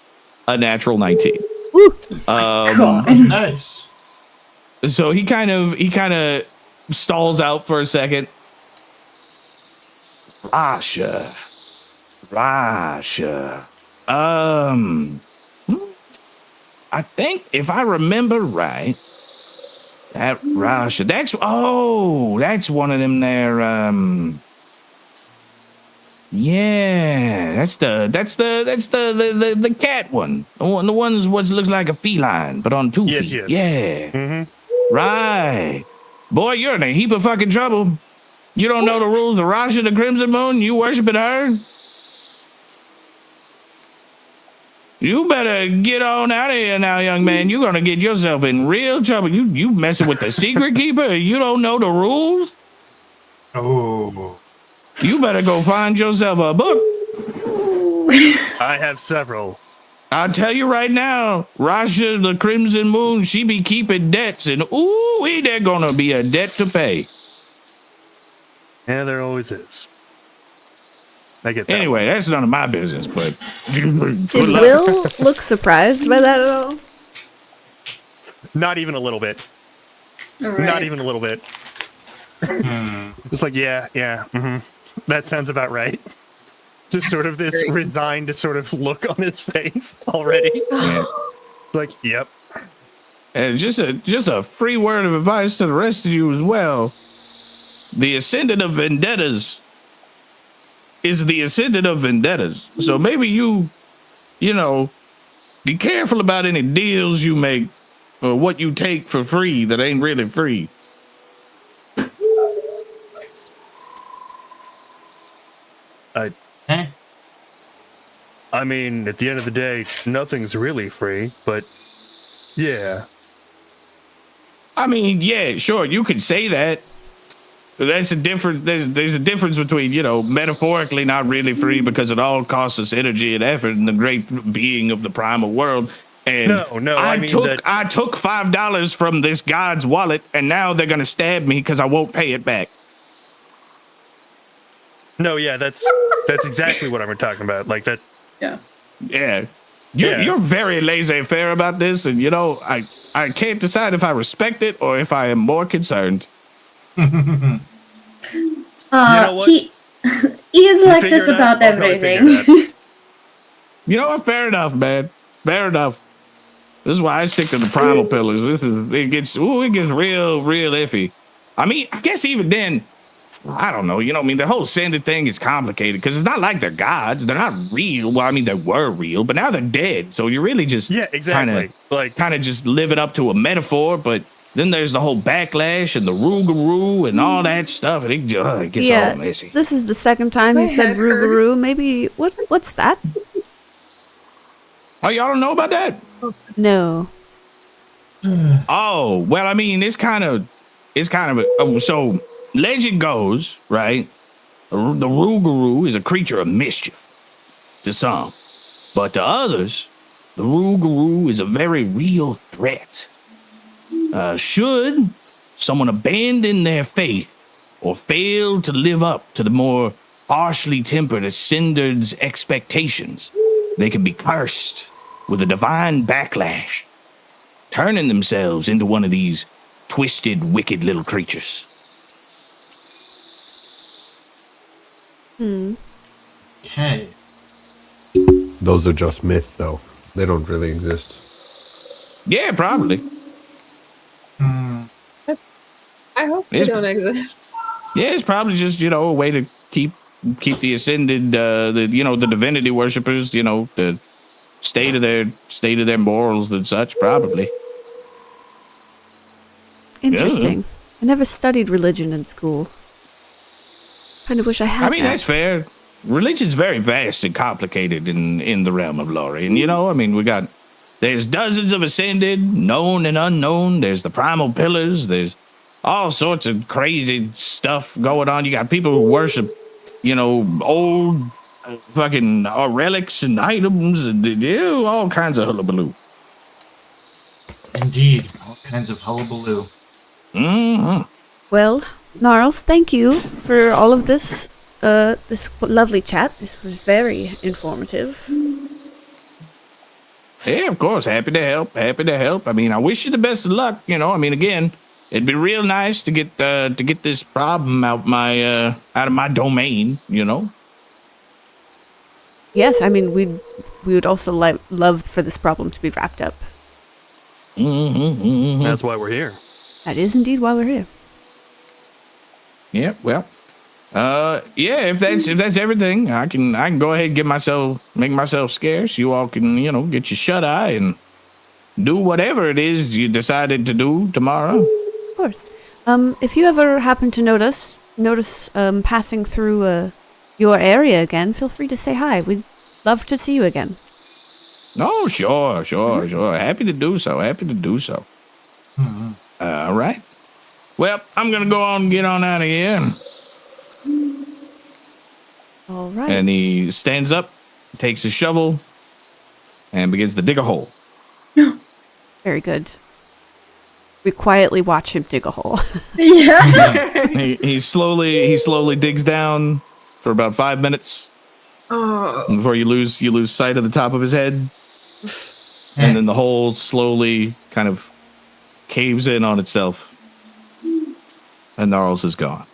a natural 19. Woo. Nice. So he kind of stalls out for a second. Rasha. I think if I remember right, that Rasha, that's one of them there. Yeah, that's the cat one. The one's what looks like a feline, but on 2 feet. Yes. Yeah. Mm-hmm. Right. Boy, you're in a heap of fucking trouble. You don't know the rules of Rasha the Crimson Moon? You worshiping her? You better get on out of here now, young man. You're gonna get yourself in real trouble. You messing with the secret keeper? You don't know the rules? Oh. You better go find yourself a book. I have several. I'll tell you right now, Rasha the Crimson Moon, she be keeping debts, and there gonna be a debt to pay. Yeah, there always is. I get that. Anyway, that's none of my business, but... Did Will look surprised by that at all? Not even a little bit. Right. Not even a little bit. It's like, mm-hmm. That sounds about right. Just sort of this resigned sort of look on his face already. Yeah. Like, yep. And just a free word of advice to the rest of you as well. The ascendant of vendettas is the ascendant of vendettas. So maybe you be careful about any deals you make or what you take for free that ain't really free. I mean, at the end of the day, nothing's really free, but yeah. I mean, yeah, sure, you could say that. That's a difference. There's a difference between, metaphorically not really free because it all costs us energy and effort and the great being of the primal world. And no, I mean I took $5 from this god's wallet, and now they're gonna stab me because I won't pay it back. No, yeah, that's exactly what I'm talking about. Like that. Yeah. You're very laissez-faire about this, and I can't decide if I respect it or if I am more concerned. You know what? He is like this about everything. You know what? Fair enough, man. Fair enough. This is why I stick to the primal pillars. It gets real iffy. I mean, I guess even then, I don't know. I mean, the whole ascended thing is complicated because it's not like they're gods. They're not real. Well, I mean, they were real, but now they're dead. So you're really just kind of just living up to a metaphor. But then there's the whole backlash and the Rougarou and all that stuff, and it gets all messy. This is the second time you said Rougarou. Maybe what's that? Oh, y'all don't know about that? No. Oh, well, I mean, it's kind of so. Legend goes, right, the Rougarou is a creature of mischief to some, but to others, the Rougarou is a very real threat. Should someone abandon their faith or fail to live up to the more harshly tempered Ascender's expectations, they can be cursed with a divine backlash, turning themselves into one of these twisted, wicked little creatures. Okay. Those are just myths, though. They don't really exist. Yeah, probably. I hope they don't exist. Yeah, it's probably just, a way to keep the ascended, the divinity worshippers, the state of their morals and such, probably. Interesting. I never studied religion in school. Kind of wish I had. I mean, that's fair. Religion's very vast and complicated in the realm of Lori. And, I mean, there's dozens of ascended, known and unknown. There's the primal pillars. There's all sorts of crazy stuff going on. You got people who worship, old fucking relics and items and all kinds of hullabaloo. Indeed. All kinds of hullabaloo. Mm-hmm. Well, Gnarls, thank you for all of this, this lovely chat. This was very informative. Yeah, of course. Happy to help. I mean, I wish you the best of luck. I mean, again, it'd be real nice to get this problem out of my domain. Yes, I mean, we would also love for this problem to be wrapped up. Mm-hmm. That's why we're here. That is indeed why we're here. Yeah, well, if that's everything, I can go ahead and make myself scarce. You all can, get your shut eye and do whatever it is you decided to do tomorrow. Of course. If you ever happen to notice passing through your area again, feel free to say hi. We'd love to see you again. Oh, sure. Happy to do so. Mm-hmm. All right. Well, I'm going to go on and get on out of here. All right. And he stands up, takes his shovel, and begins to dig a hole. Very good. We quietly watch him dig a hole. Yeah. he slowly digs down for about 5 minutes. Before you lose sight of the top of his head. And then the hole slowly kind of caves in on itself. And Gnarls is gone.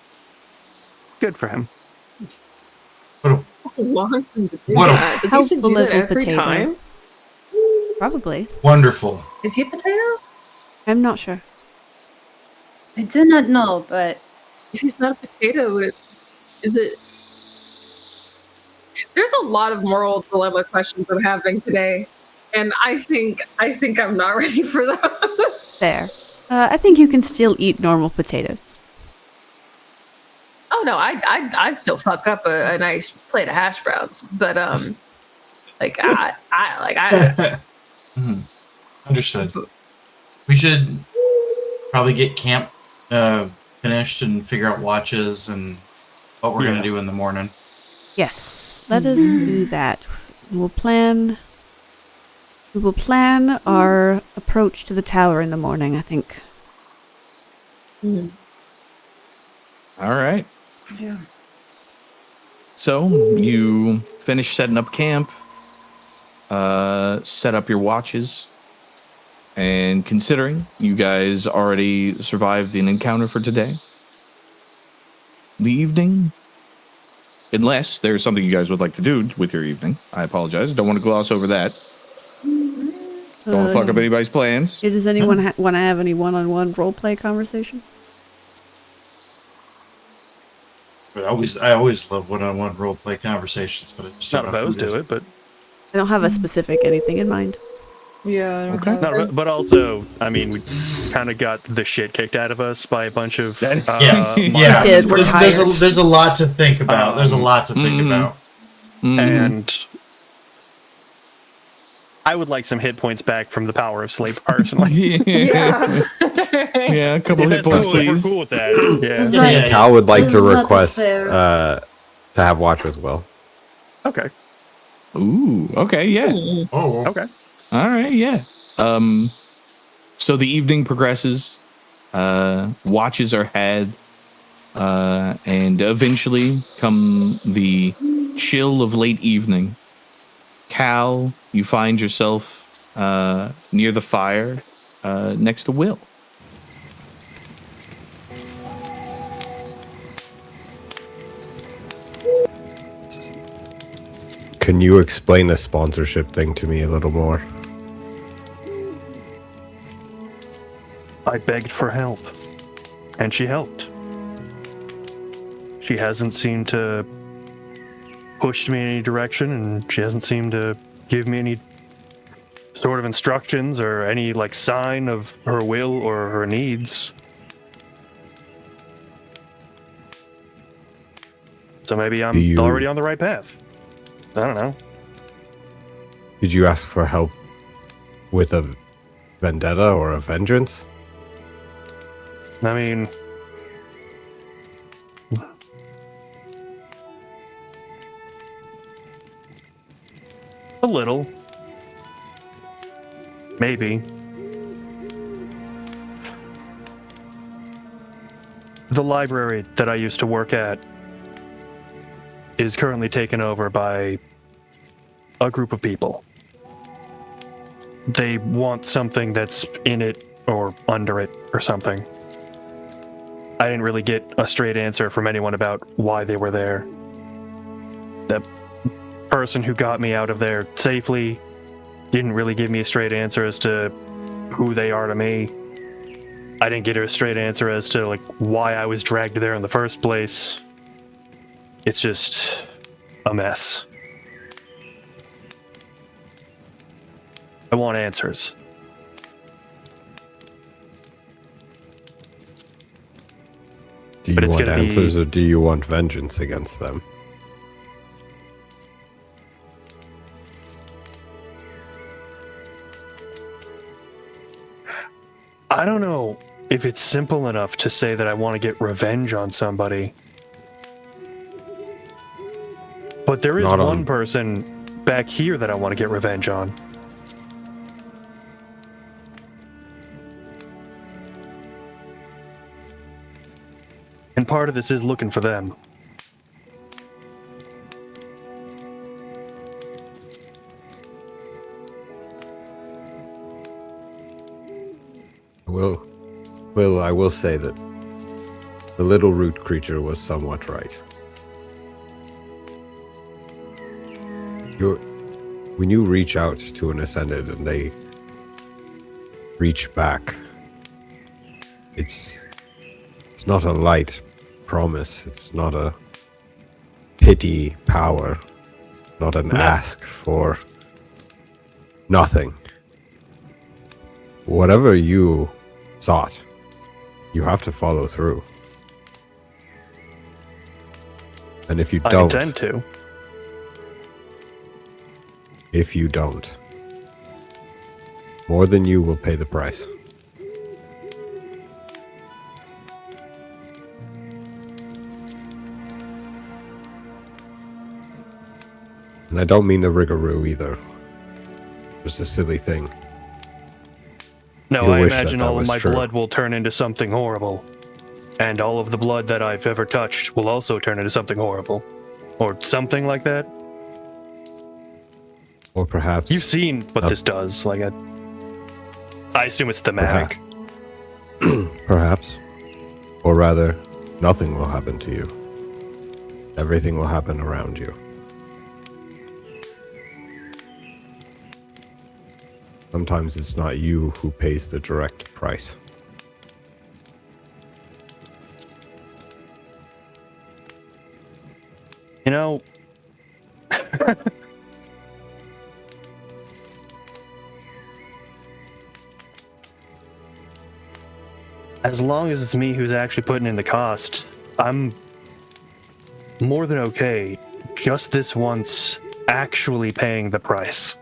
Good for him. Long to do What a that. Does he do that every time? Probably. Wonderful. Is he a potato? I'm not sure. I do not know, but If he's not a potato, is it? There's a lot of moral dilemma questions I'm having today, and I think I'm not ready for those. There. I think you can still eat normal potatoes. Oh no, I still fuck up a nice plate of hash browns, but I Understood. We should probably get camp finished and figure out watches and what we're gonna do in the morning. Yes, let us do that. We will plan our approach to the tower in the morning, I think. All right. yeah. So you finish setting up camp, set up your watches, and considering you guys already survived an encounter for today, the evening, unless there's something you guys would like to do with your evening, I apologize. Don't want to gloss over that. Don't fuck up anybody's plans. Does anyone want to have any one-on-one roleplay conversation? I always love one-on-one roleplay conversations, but I just Not don't know opposed who to it, but I don't have a specific anything in mind. Yeah. Okay. no, but also, I mean, we kind of got the shit kicked out of us by a bunch of Yeah. We did, we're tired. There's a lot to think about. There's a lot to think about. and I would like some hit points back from the power of sleep, personally. Yeah. Yeah, a couple If hit that's points, cool, if we're please. cool with that. Yeah. It's like, Cal would like to That is request fair. to have watch with Will. Okay. Ooh, okay, yeah. Oh, Okay. All right, yeah. So the evening progresses, watches are had, and eventually come the chill of late evening. Cal, you find yourself near the fire next to Will. Can you explain the sponsorship thing to me a little more? I begged for help, and she helped. She hasn't seemed to push me in any direction, and she hasn't seemed to give me any sort of instructions or any like sign of her will or her needs. So maybe I'm already on the right path. I don't know. Did you ask for help with a vendetta or a vengeance? I mean, a little. Maybe. The library that I used to work at is currently taken over by a group of people. They want something that's in it or under it or something. I didn't really get a straight answer from anyone about why they were there. The person who got me out of there safely didn't really give me a straight answer as to who they are to me. I didn't get a straight answer as to like why I was dragged there in the first place. It's just a mess. I want answers. Do But you it's want gonna be- answers or do you want vengeance against them? I don't know if it's simple enough to say that I want to get revenge on somebody. But there is Not on- one person back here that I want to get revenge on. And part of this is looking for them. I will say that the little root creature was somewhat right. When you reach out to an ascended and they reach back, it's not a light promise. It's not a pity power. Not an ask for nothing. Whatever you sought, you have to follow through. And if you I don't, intend to. if you don't, more than you will pay the price. And I don't mean the rigmarole either. Just a silly thing. No, You'll I wish that imagine that all of was my true. blood will turn into something horrible. And all of the blood that I've ever touched will also turn into something horrible. Or something like that. Or perhaps You've seen what this does. Like, I assume it's thematic. Perhaps. Or rather, nothing will happen to you. Everything will happen around you. Sometimes it's not you who pays the direct price. You know, as long as it's me who's actually putting in the cost, I'm more than okay just this once actually paying the price.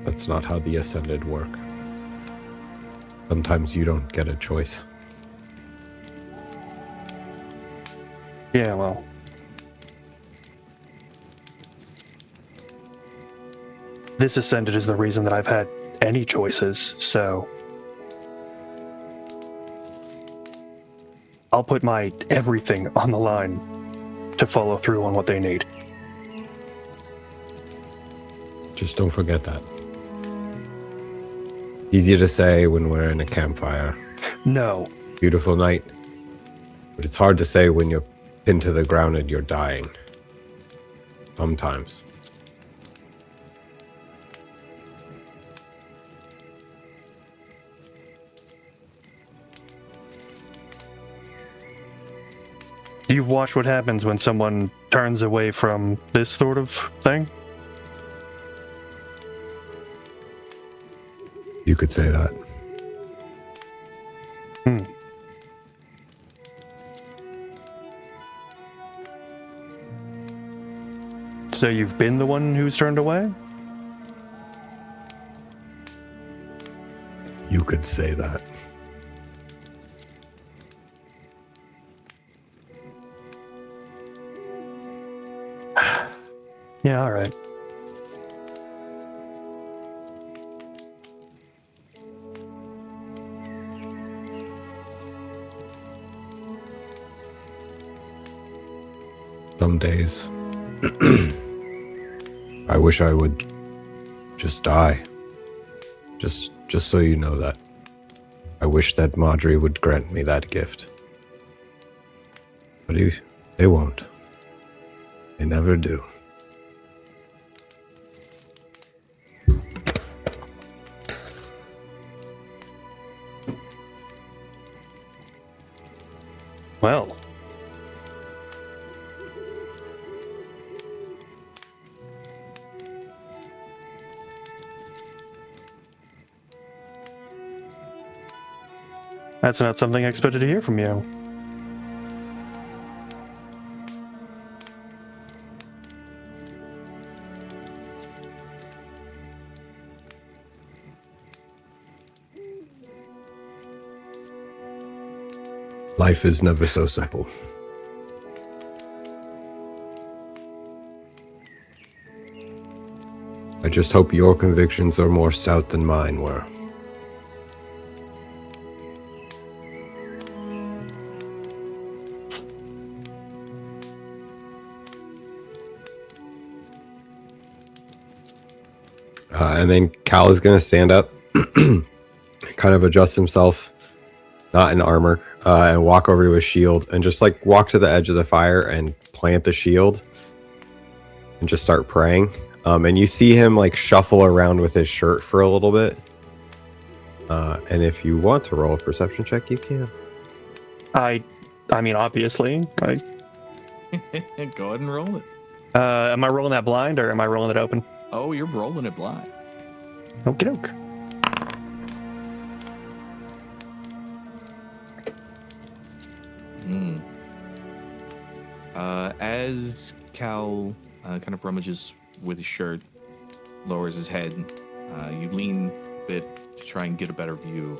That's not how the Ascended work. Sometimes you don't get a choice. Yeah, well. This Ascended is the reason that I've had any choices, so I'll put my everything on the line to follow through on what they need. Just don't forget that. Easier to say when we're in a campfire. No. Beautiful night. But it's hard to say when you're pinned to the ground and you're dying. Sometimes. You've watched what happens when someone turns away from this sort of thing? You could say that. So you've been the one who's turned away? You could say that. Yeah, all right. Some days, I wish I would just die. Just so you know that. I wish that Marjorie would grant me that gift. But they won't. They never do. Well. That's not something I expected to hear from you. Life is never so simple. I just hope your convictions are more stout than mine were. And then Cal is going to stand up, kind of adjust himself, not in armor, and walk over to his shield and just like walk to the edge of the fire and plant the shield and just start praying. And you see him like shuffle around with his shirt for a little bit. And if you want to roll a perception check, you can. I mean, obviously. Go ahead and roll it. Am I rolling that blind or am I rolling it open? Oh, you're rolling it blind. Okie doke. As Cal kind of rummages with his shirt, lowers his head, you lean a bit to try and get a better view,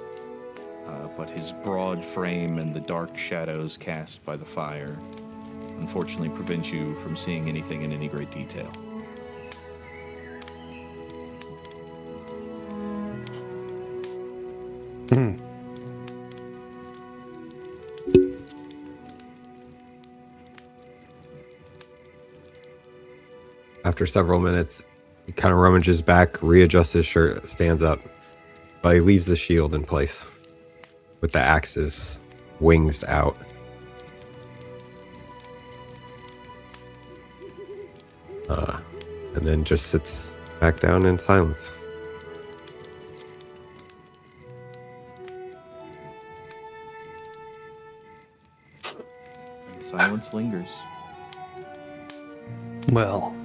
but his broad frame and the dark shadows cast by the fire unfortunately prevent you from seeing anything in any great detail. After several minutes, he kind of rummages back, readjusts his shirt, stands up, but he leaves the shield in place with the axes wings out. And then just sits back down in silence. And silence lingers. Well.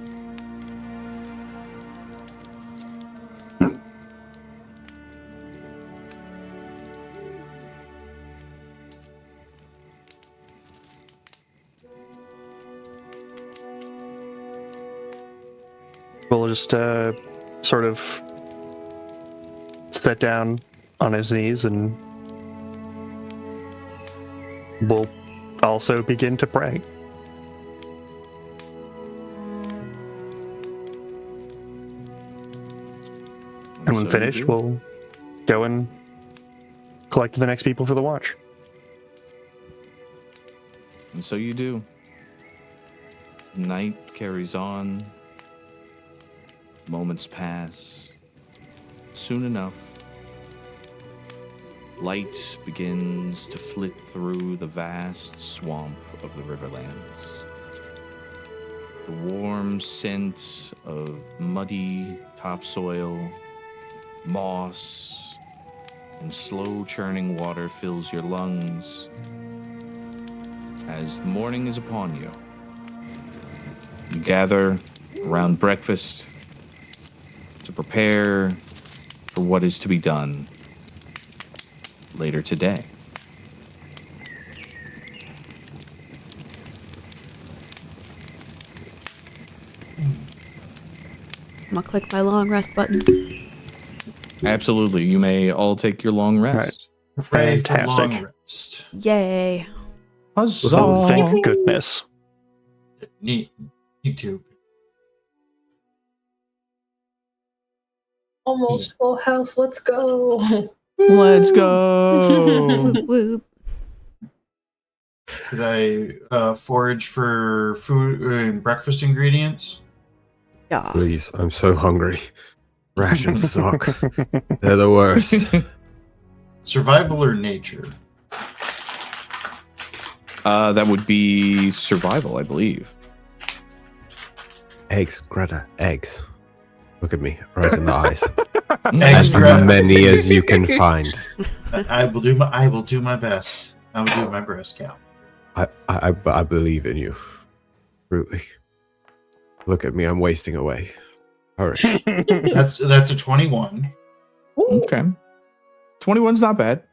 We'll just sort of sit down on his knees and we'll also begin to pray. And when so finished, you do. we'll go and collect the next people for the watch. And so you do. Night carries on. Moments pass. Soon enough, light begins to flit through the vast swamp of the Riverlands. The warm scent of muddy topsoil, moss, and slow churning water fills your lungs as the morning is upon you. You gather around breakfast to prepare for what is to be done later today. I'm gonna click my long rest button. Absolutely. You may all take your long rest. Right. Pray for Fantastic. long rest. Yay. Huzzah! Oh, thank goodness. Need to. Almost full health. Let's go. Let's go! Whoop whoop. Did I forage for food and breakfast ingredients? Yeah. Please, I'm so hungry. Rations suck. They're the worst. Survival or nature? That would be survival, I believe. Eggs, Greta, eggs. Look at me, right in the eyes. Eggs, As Greta. many as you can find. I will do my best. I will do my best, Cal. I believe in you. Truly. Look at me, I'm wasting away. Hurry. That's a 21. Okay. 21's not bad.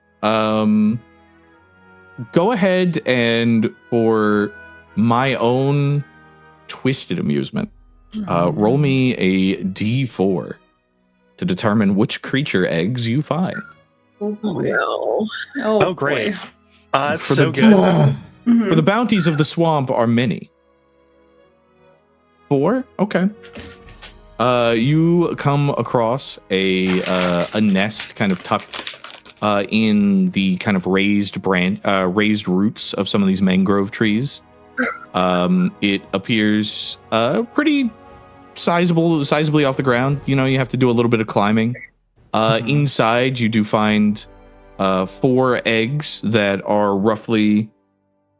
Go ahead and, for my own twisted amusement, roll me a d4 to determine which creature eggs you find. Oh no. Oh, great. boy. That's For so the- good. Mhm. For the bounties of the swamp are many. 4? Okay. You come across a nest kind of tucked in the kind of raised roots of some of these mangrove trees. It appears pretty sizably off the ground. You know, you have to do a little bit of climbing. Inside, you do find 4 eggs that are roughly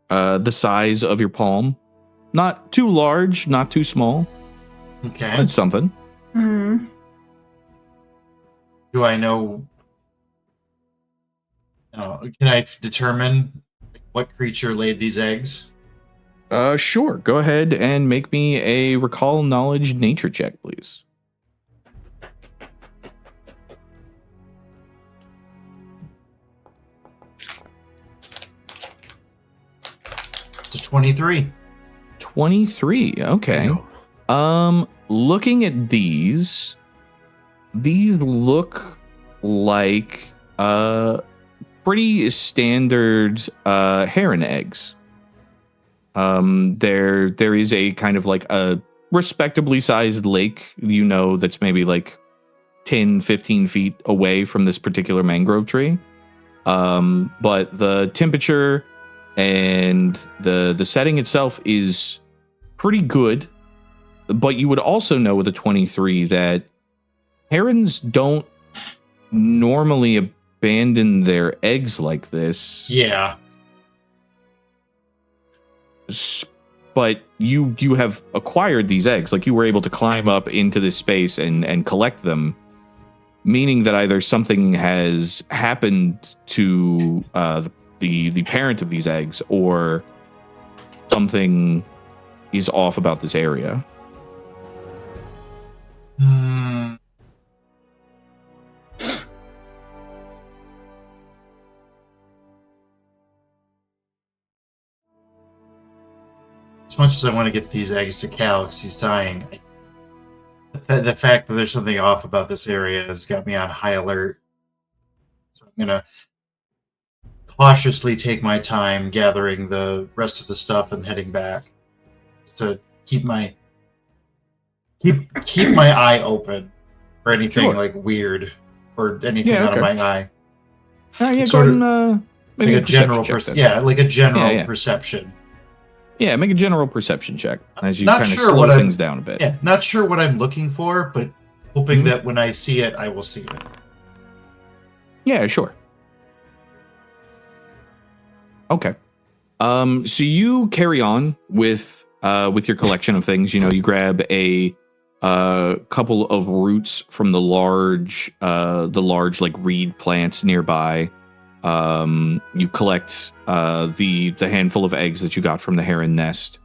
the size of your palm. Not too large, not too small. Okay. That's something. Mhm. Do I know? Can I determine what creature laid these eggs? Sure. Go ahead and make me a recall knowledge nature check, please. It's a 23. 23. Okay. Looking at these look like pretty standard heron eggs. There is a kind of like a respectably sized lake, you know, that's maybe like 10, 15 feet away from this particular mangrove tree. But the temperature and the setting itself is pretty good. But you would also know with a 23 that herons don't normally abandon their eggs like this. Yeah. but you have acquired these eggs. Like, you were able to climb up into this space and collect them, meaning that either something has happened to the parent of these eggs, or something is off about this area. As much as I want to get these eggs to Calix, he's dying. The fact that there's something off about this area has got me on high alert. So I'm gonna cautiously take my time gathering the rest of the stuff and heading back to keep my eye open for anything like weird or anything out of my eye. Sort of like a general perception. Yeah, make a general perception check as you Not kind of sure slow things down a bit. Yeah, not sure what I'm looking for, but hoping that when I see it, I will see it. Yeah, sure. Okay. So you carry on with your collection of things. You know, you grab a couple of roots from the large like reed plants nearby. You collect the handful of eggs that you got from the heron nest,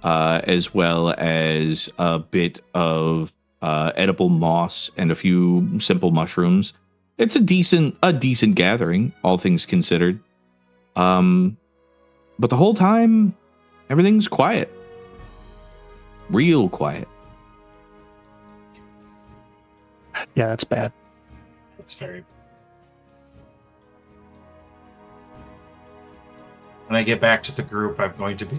as well as a bit of edible moss and a few simple mushrooms. It's a decent gathering, all things considered. But the whole time, everything's quiet. Real quiet. Yeah, that's bad. It's very bad. When I get back to the group, I'm going to be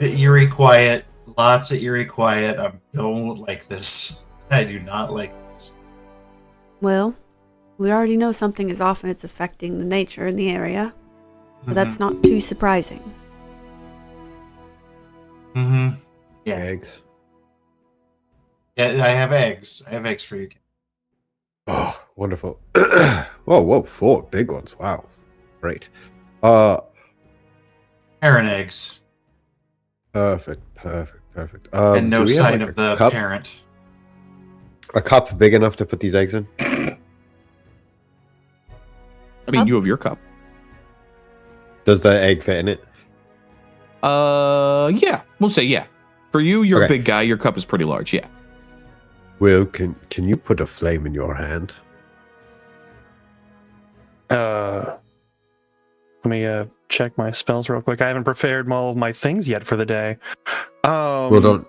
eerie quiet. Lots of eerie quiet. I don't like this. I do not like this. Well, we already know something is off and it's affecting the nature in the area. But that's not too surprising. Yeah. Eggs. Yeah, I have eggs. I have eggs for you. Oh, wonderful. Whoa, 4 big ones. Wow. Great. Heron eggs. Perfect. And no do we have, sign like, of the cup? parent. A cup big enough to put these eggs in? I mean, you have your cup. Does the egg fit in it? Yeah, we'll say yeah. For you, you're a Okay. big guy. Your cup is pretty large. Yeah. Will, can you put a flame in your hand? Let me check my spells real quick. I haven't prepared all of my things yet for the day. Well,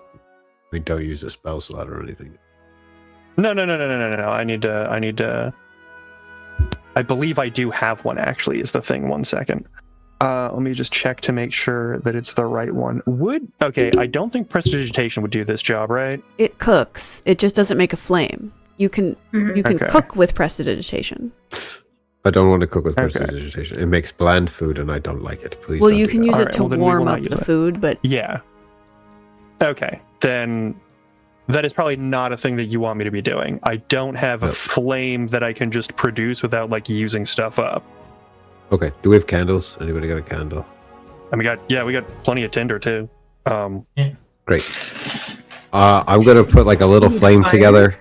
don't use a spell slot or anything. No. I need to. I believe I do have one. Actually, is the thing. 1 second. Let me just check to make sure that it's the right one. I don't think prestidigitation would do this job, right? It cooks. It just doesn't make a flame. You can Okay. cook with prestidigitation. I don't want to cook with prestidigitation. It makes bland food, and I don't like it. Please. Well, don't you do can that. use Alright, it to well, then we will warm not up use the it. food, but Yeah. Okay, then that is probably not a thing that you want me to be doing. I don't have a No. flame that I can just produce without like using stuff up. Okay. Do we have candles? Anybody got a candle? And we got plenty of tinder too. Great. I'm gonna put like a little flame together,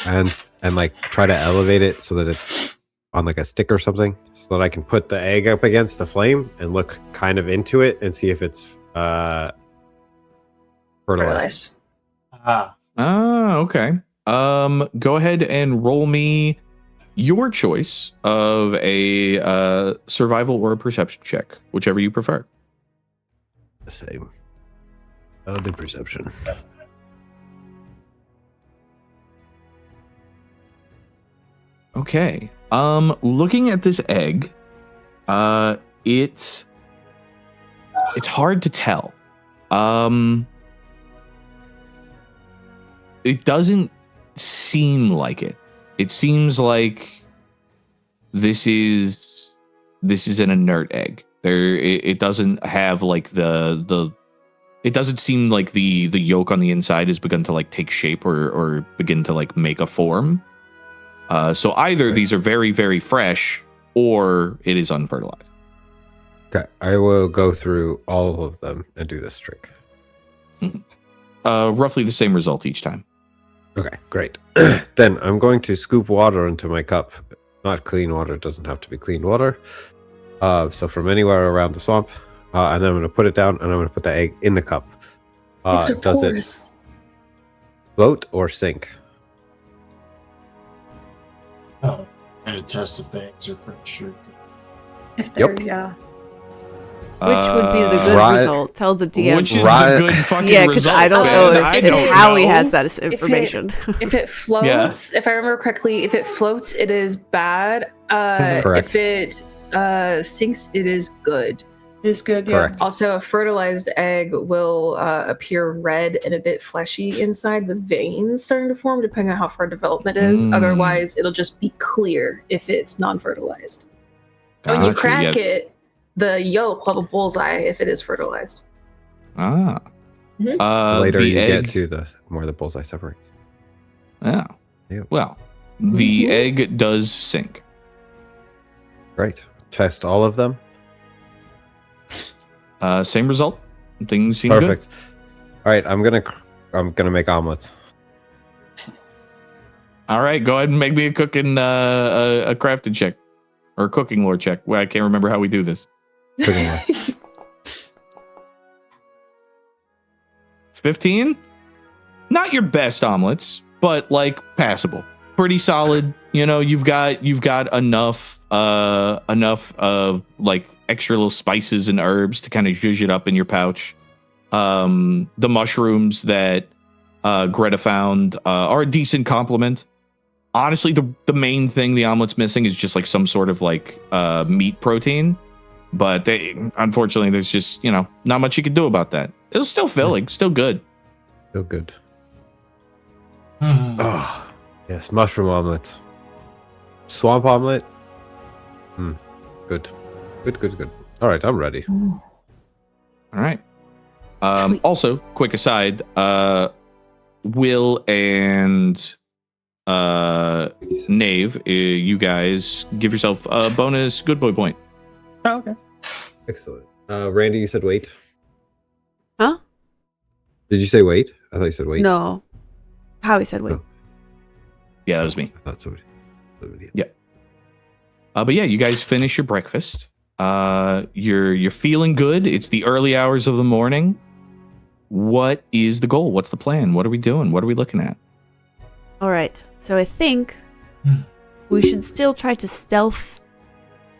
and like try to elevate it so that it's on like a stick or something, so that I can put the egg up against the flame and look kind of into it and see if it's fertilized. Okay. Go ahead and roll me your choice of a survival or a perception check, whichever you prefer. The same. The perception. Okay. Looking at this egg, it's hard to tell. It doesn't seem like it. It seems like this is an inert egg. It doesn't have like the it doesn't seem like the yolk on the inside has begun to like take shape or begin to like make a form. So either these are very, very fresh or it is unfertilized. Okay, I will go through all of them and do this trick. Roughly the same result each time. Okay, great. Then I'm going to scoop water into my cup. Not clean water, it doesn't have to be clean water. So from anywhere around the swamp. And then I'm going to put it down, and I'm going to put the egg in the cup. Does it float or sink? Oh, and a test if the eggs are fresh. If they're, Yep. yeah. Which would be the good Right. result? Tell the DM. Which is Right. the good fucking Yeah, because result, I don't man. know I if don't Howie know. has that information. If it floats, if I remember correctly, if it floats, it is bad. Correct. If it sinks, it is good. It is good, yeah. Correct. Also, a fertilized egg will appear red and a bit fleshy inside, the veins starting to form, depending on how far development is. Mm. Otherwise, it'll just be clear if it's non-fertilized. When you Gotcha, crack yeah. it, the yolk will have a bullseye if it is fertilized. Ah. Mhm. Later the you egg, get to the more the bullseye separates. Yeah. Ew. Well, the egg does sink. Great. Test all of them. Same result. Things seem Perfect. All right, I'm gonna make omelets. good. All right, go ahead and make me a cooking, a crafting check, or a cooking lore check. Well, I can't remember how we do this. Cooking one. 15. Not your best omelets, but like passable, pretty solid. You know, you've got enough like extra little spices and herbs to kind of zhuzh it up in your pouch. The mushrooms that Greta found are a decent compliment. Honestly, the main thing the omelet's missing is just like some sort of like meat protein. But unfortunately, there's just, you know, not much you can do about that. It was still filling, still good. Feel good. Hmm. Oh, yes, mushroom omelet. Swamp omelet. Good. Good. All right, I'm ready. All right. Sweet. Also, quick aside, Will and Knave, you guys give yourself a bonus good boy point. Oh, okay. Excellent. Randy, you said wait. Huh? Did you say wait? I thought you said wait. No. Howie said wait. Oh. Yeah, that was me. I thought somebody. Yeah. But yeah, you guys finish your breakfast. You're feeling good. It's the early hours of the morning. What is the goal? What's the plan? What are we doing? What are we looking at? All right. So I think we should still try to stealth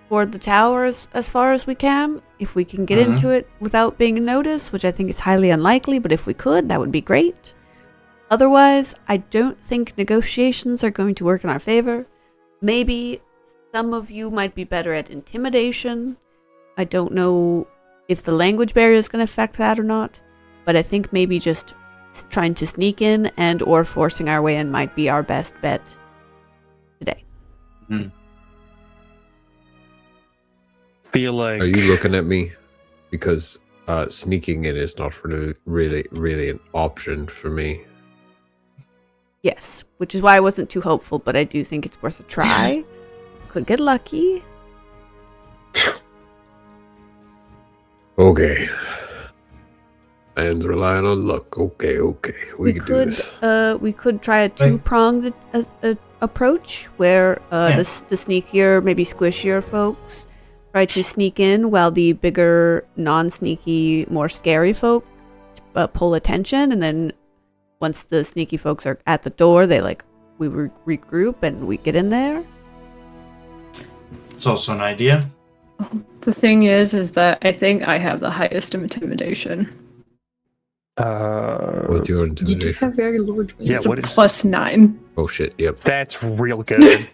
toward the towers as far as we can. If we can get into it without being noticed, which I think is highly unlikely, but if we could, that would be great. Otherwise, I don't think negotiations are going to work in our favor. Maybe some of you might be better at intimidation. I don't know if the language barrier is going to affect that or not, but I think maybe just trying to sneak in and or forcing our way in might be our best bet today. Feel like Are you looking at me? Because sneaking in is not really an option for me. Yes, which is why I wasn't too hopeful, but I do think it's worth a try. Could get lucky. Okay. Man's relying on luck. Okay. We can do this. We could try a two-pronged approach where the sneakier, maybe squishier folks try to sneak in while the bigger, non-sneaky, more scary folk pull attention, and then once the sneaky folks are at the door, we regroup and we get in there. It's also an idea. The thing is that I think I have the highest intimidation. What's your You do intimidation? have very large wings. Yeah, It's a what is +9. Oh shit, yep. That's real good.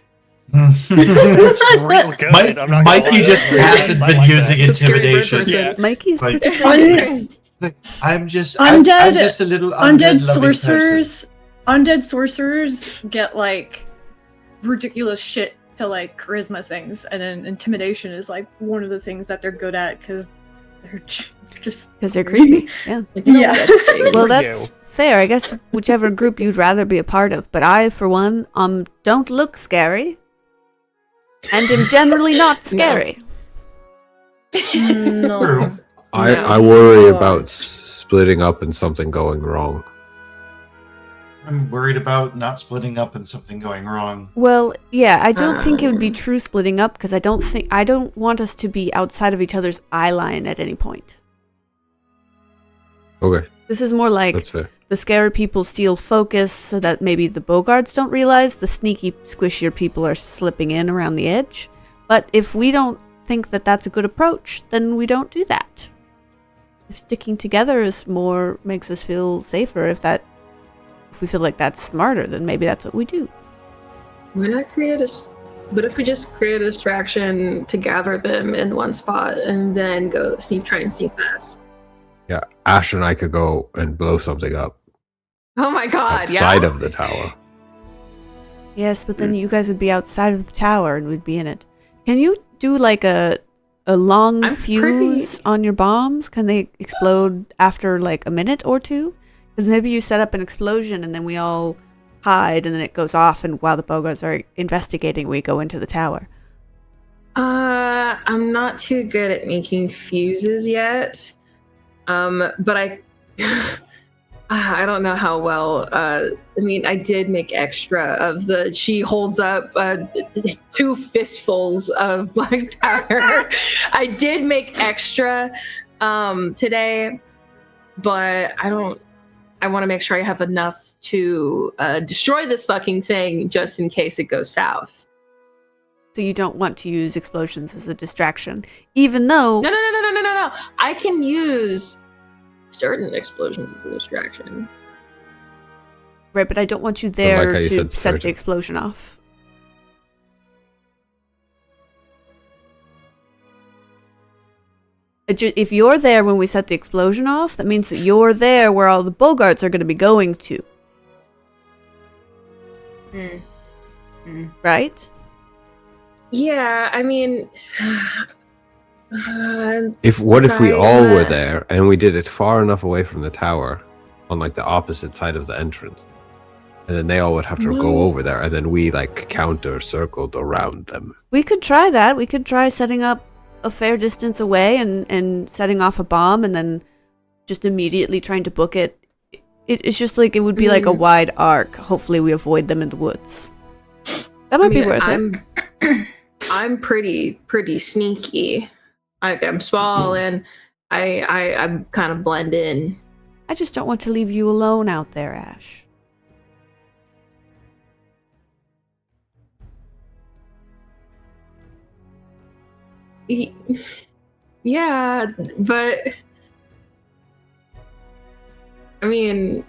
That's real good. Mike, I'm not gonna lie. just That's hasn't I been like using that. It's a scary bird intimidation. person. Yeah. Mikey's Like- pretty I'm just Undead- I'm just a little Undead loving person. sorcerers get like ridiculous shit to like charisma things, and then intimidation is like one of the things that they're good at because they're just because they're creepy. Yeah. yeah. Well, For that's you. fair. I guess whichever group you'd rather be a part of. But I, for one, don't look scary, and am generally not scary. No. True. I worry about splitting up and something going wrong. I'm worried about not splitting up and something going wrong. Well, yeah, I don't think it would be true splitting up because I don't want us to be outside of each other's eye line at any point. Okay, This is more like that's fair. the scary people steal focus so that maybe the bogarts don't realize the sneaky, squishier people are slipping in around the edge. But if we don't think that that's a good approach, then we don't do that. If sticking together is more makes us feel safer, if we feel like that's smarter, then maybe that's what we do. Why not But if we just create a distraction to gather them in one spot and then go try and sneak past? Yeah, Ashe and I could go and blow something up Oh my god, outside yeah. of the tower. Yes, but then you guys would be outside of the tower and we'd be in it. Can you do like a long I'm fuse on your bombs? Can they explode after like a minute or two? Because maybe you set up an explosion and then we all hide and then it goes off, and while the Bogarts are investigating, we go into the tower. I'm not too good at making fuses yet. But I don't know how well. I mean, I did make extra of the. She holds up 2 fistfuls of black powder. I did make extra today, but I don't. I want to make sure I have enough to destroy this fucking thing just in case it goes south. So you don't want to use explosions as a distraction, even though... No. I can use certain explosions as a distraction. Right, but I don't want you there how you to said set the certain. explosion off. If you're there when we set the explosion off, that means that you're there where all the Bogarts are going to be going to. Right? Yeah, I mean... If we all were Right. there and we did it far enough away from the tower, on like the opposite side of the entrance, and then they all would have to go over there, and then we like counter circled around them. We could try that. We could try setting up a fair distance away and setting off a bomb and then just immediately trying to book it. It's just like it would be like a wide arc. Hopefully we avoid them in the woods. That might be worth it. I'm pretty sneaky. I'm small and I kind of blend in. I just don't want to leave you alone out there, Ashe. Yeah, but I mean,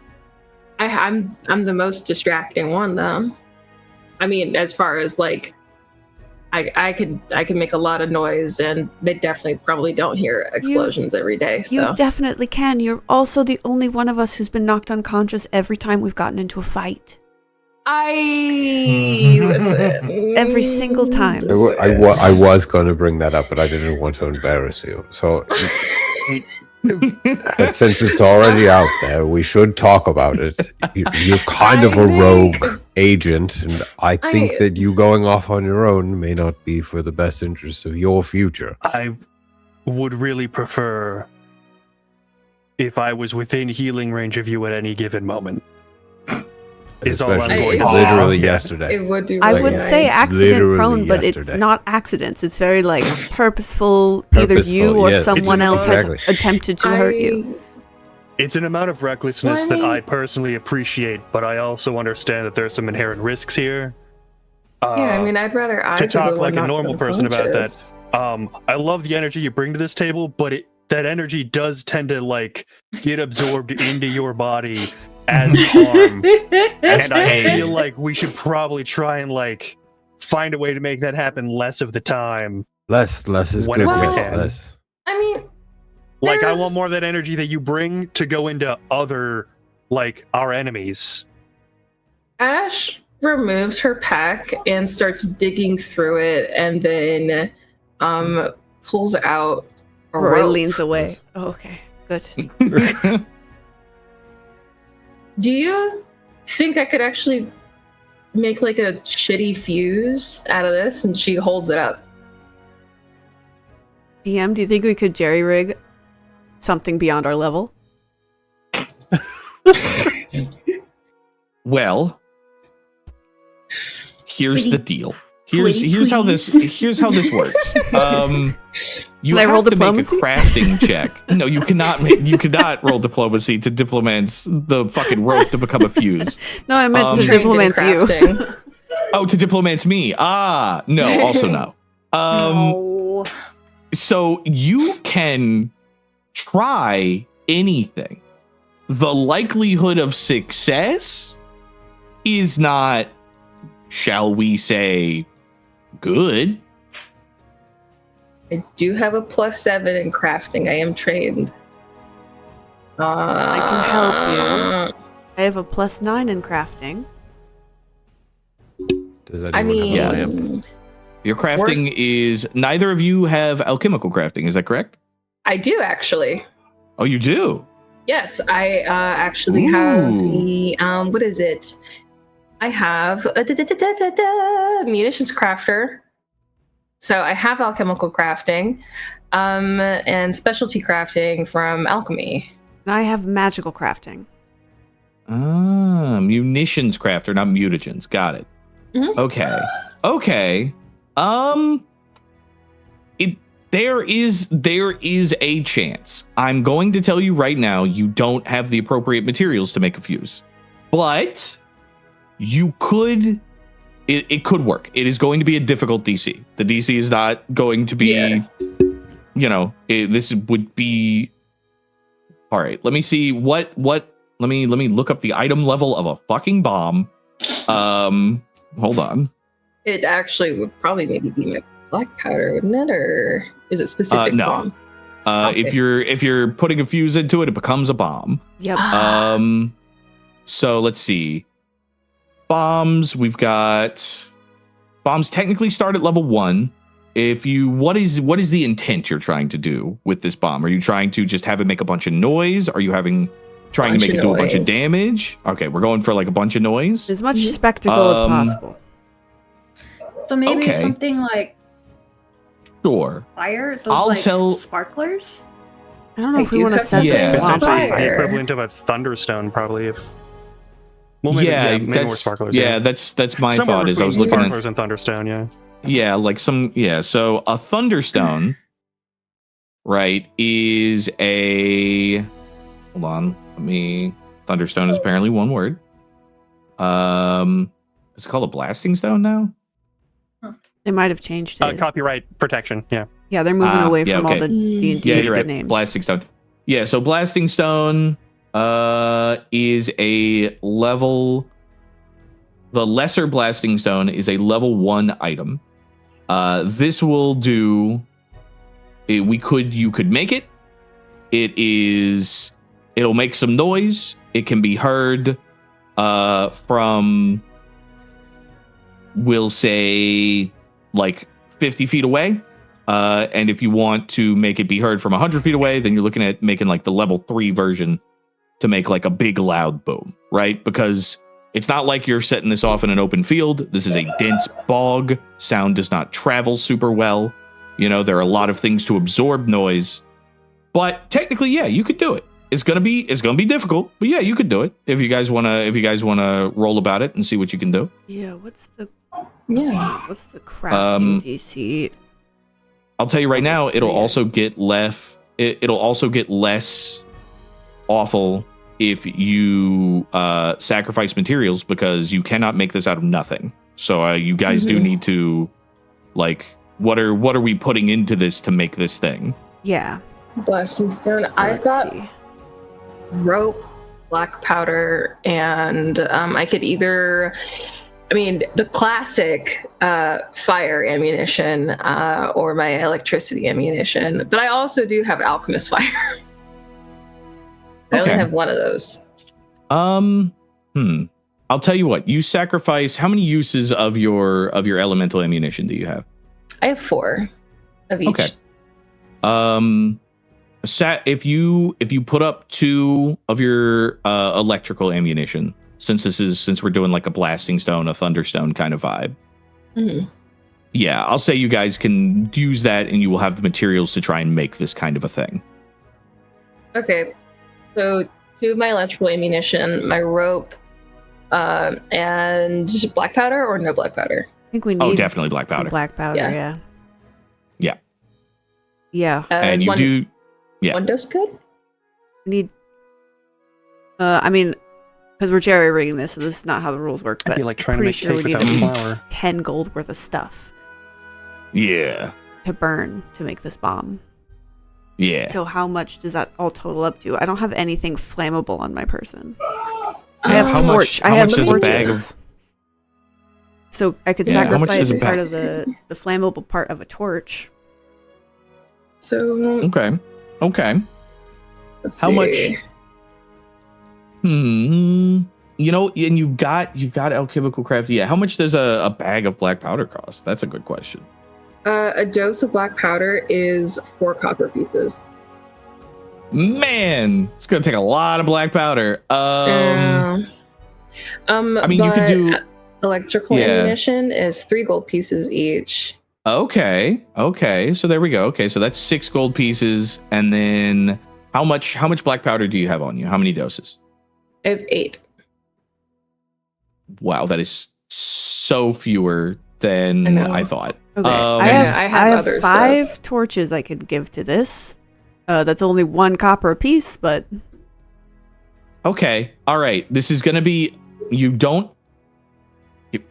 I'm the most distracting one though. I mean, as far as like, I could make a lot of noise, and they definitely probably don't hear explosions every day. So You definitely can. You're also the only one of us who's been knocked unconscious every time we've gotten into a fight. listen. Every single time. I was going to bring that up, but I didn't want to embarrass you. So, but since it's already out there, we should talk about it. You're kind of a rogue agent, and I think that you going off on your own may not be for the best interest of your future. I would really prefer if I was within healing range of you at any given moment. Is all I'm Especially going to say. say. literally It yesterday. would be. I Really would nice. say accident Literally prone, but it's yesterday. not accidents. It's very like purposeful. Either you Purposeful, or yes. someone else Exactly. has attempted to hurt you. It's an amount of recklessness that Why? I personally appreciate, but I also understand that there's some inherent risks here. Yeah, I mean, I'd rather I to be the talk one like a knocked normal person about that. unconscious. I love the energy you bring to this table, but that energy does tend to like get absorbed into your body as harm. That's And I pain. feel like we should probably try and like find a way to make that happen less of the time. Less is Whenever good. we Yes, can. less. I mean, Like I There's- want more of that energy that you bring to go into other like our enemies. Ashe removes her pack and starts digging through it, and then pulls out a Rory rope. leans away. Oh, okay, good. Do you think I could actually make like a shitty fuse out of this? And she holds it up. DM, do you think we could jerry-rig something beyond our level? Well, here's Pretty- the deal. Here's how this works. You Can I roll have to diplomacy? make a crafting check. No, you cannot roll diplomacy to diplomance the fucking rope to become a fuse. No, I meant to Trained in diplomance you. crafting. Oh, to diplomance me. No, also no. No. So you can try anything. The likelihood of success is not, shall we say, good. I do have a +7 in crafting. I am trained. I can help you. I have a +9 in crafting. Does anyone I mean, have a lamp? Your crafting Worse- is, neither of you have alchemical crafting, is that correct? I do actually. Oh, you do? Yes, I actually have Ooh. the what is it? I have a munitions crafter. So I have alchemical crafting, and specialty crafting from alchemy. And I have magical crafting. Munitions crafter, not mutagens. Got it. Mhm. Okay. There is a chance. I'm going to tell you right now, you don't have the appropriate materials to make a fuse, but you could. It could work. It is going to be a difficult DC. The DC is not going to be. Yeah. This would be. All right. Let me see what. Let me look up the item level of a fucking bomb. Hold on. It actually would probably maybe be my black powder, wouldn't it? Or is it specific No. bomb? Okay. If you're putting a fuse into it, it becomes a bomb. Yep. So let's see. Bombs, we've got bombs technically start at level 1. What is the intent you're trying to do with this bomb? Are you trying to just have it make a bunch of noise? Are you trying to make it do a bunch of damage? Okay, we're going for like a bunch of noise. As much spectacle as possible. So maybe Okay. something like Sure. fire? Those I'll like tell- sparklers? I don't know I if we do want to have set some the Yeah. swamp on Essentially, the fire. equivalent of a thunderstone, probably. Maybe more that's sparklers. that's my Somewhere thought. Is I was between looking sparklers and thunderstone. Yeah. So a thunderstone, right, is a. Hold on. Thunderstone is apparently one word. Is it called a blasting stone now? They might have changed it. Copyright protection. Yeah. Yeah, they're moving away yeah, from okay. all the D&D Yeah, you're right. names. Blasting stone. Yeah, so blasting stone is a level. The lesser blasting stone is a level 1 item. This will do. You could make it. It'll make some noise. It can be heard from, we'll say, like 50 feet away. And if you want to make it be heard from 100 feet away, then you're looking at making like the level 3 version to make like a big loud boom, right? Because it's not like you're setting this off in an open field. This is a dense bog. Sound does not travel super well. There are a lot of things to absorb noise. But technically, yeah, you could do it. It's gonna be difficult, but yeah, you could do it if you guys wanna roll about it and see what you can do. Yeah, what's the Um, crafting DC? I'll tell you right now, it'll Yeah. also get less awful if you sacrifice materials, because you cannot make this out of nothing. So you guys do need to, like, what are we putting into this to make this thing? Yeah. Blasting stone. I've Let's got see. rope, black powder, and I could either, the classic fire ammunition or my electricity ammunition, but I also do have alchemist fire. I only Okay. have one of those. I'll tell you what. You sacrifice. How many uses of your elemental ammunition do you have? I have 4 of each. Okay. If you put up 2 of your electrical ammunition, since we're doing like a blasting stone, a thunderstone kind of vibe, Mhm. yeah, I'll say you guys can use that, and you will have the materials to try and make this kind of a thing. Okay, so 2 of my electrical ammunition, my rope, and black powder or no black powder? I think we need definitely black some powder. black powder, yeah. Yeah. Yeah. And you do. Yeah. 1 dose good? We need. I mean, because we're jerry rigging this, so this is not how the rules work. I'd But be like trying to pretty make sure cake we need without at least flour. 10 gold worth of stuff Yeah. to burn to make this bomb. Yeah. So how much does that all total up to? I don't have anything flammable on my person. I have How torch. much- I how have much does a bag torches. So I could Yeah, how much sacrifice does a part bag- of the flammable part of a torch. So Okay. let's How much? see. You know, and you've got alchemical craft. Yeah. How much does a bag of black powder cost? That's a good question. A dose of black powder is 4 copper pieces. Man, it's gonna take a lot of black powder. I mean, you could do. electrical Yeah. ammunition is 3 gold pieces each. Okay. So there we go. Okay, so that's 6 gold pieces, and then how much black powder do you have on you? How many doses? I have 8. Wow, that is so fewer than I know. I thought. Okay. Um, I have I have other 5 torches I could give to this. That's only 1 copper a piece, but Okay. All right. This is going to be. You don't.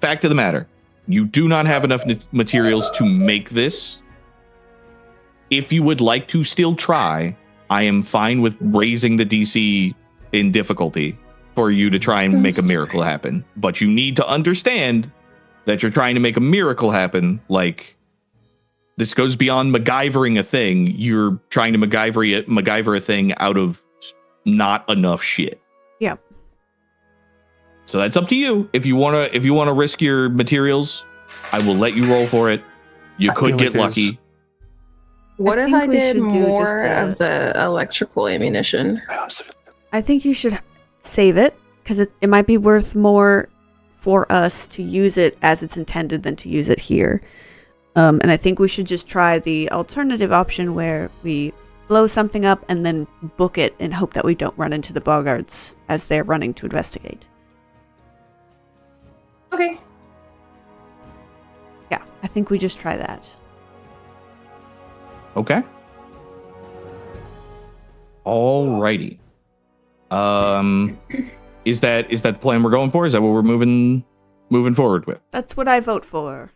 Fact of the matter, you do not have enough materials to make this. If you would like to still try, I am fine with raising the DC in difficulty for you to try and make a miracle happen. But you need to understand that you're trying to make a miracle happen. Like, this goes beyond MacGyvering a thing. You're trying to MacGyver a thing out of not enough shit. Yep. So that's up to you. If you wanna risk your materials, I will let you roll for it. You could feel get like there's- lucky. What if think I we did should do more just a- of the electrical ammunition? I think you should save it because it might be worth more for us to use it as it's intended than to use it here. And I think we should just try the alternative option where we blow something up and then book it and hope that we don't run into the boggards as they're running to investigate. Okay. Yeah, I think we just try that. Okay. Alrighty. Is that the plan we're going for? Is that what we're moving forward with? That's what I vote for.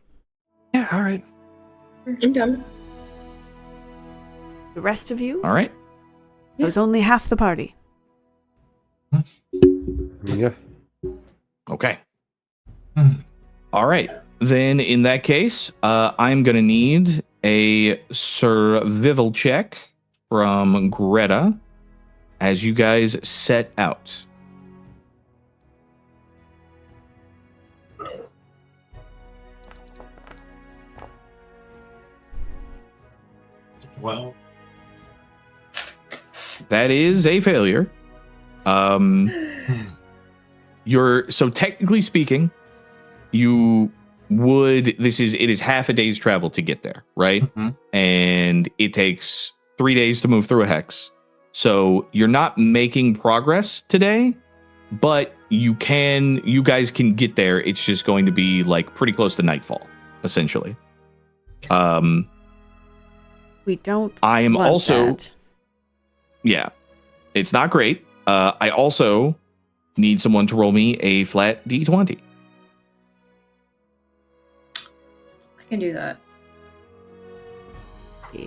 Yeah, all right. I'm done. The rest of you, All right. it was only half the party. Yeah. Okay. All right. Then in that case, I'm going to need a survival check from Greta as you guys set out. Well, That is a failure. So technically speaking, it is half a day's travel to get there, right? Mhm. And it takes 3 days to move through a hex. So you're not making progress today, but you guys can get there. It's just going to be like pretty close to nightfall, essentially. We don't. I am want also that. Yeah, it's not great. I also need someone to roll me a flat D20. I can do that. Yeah.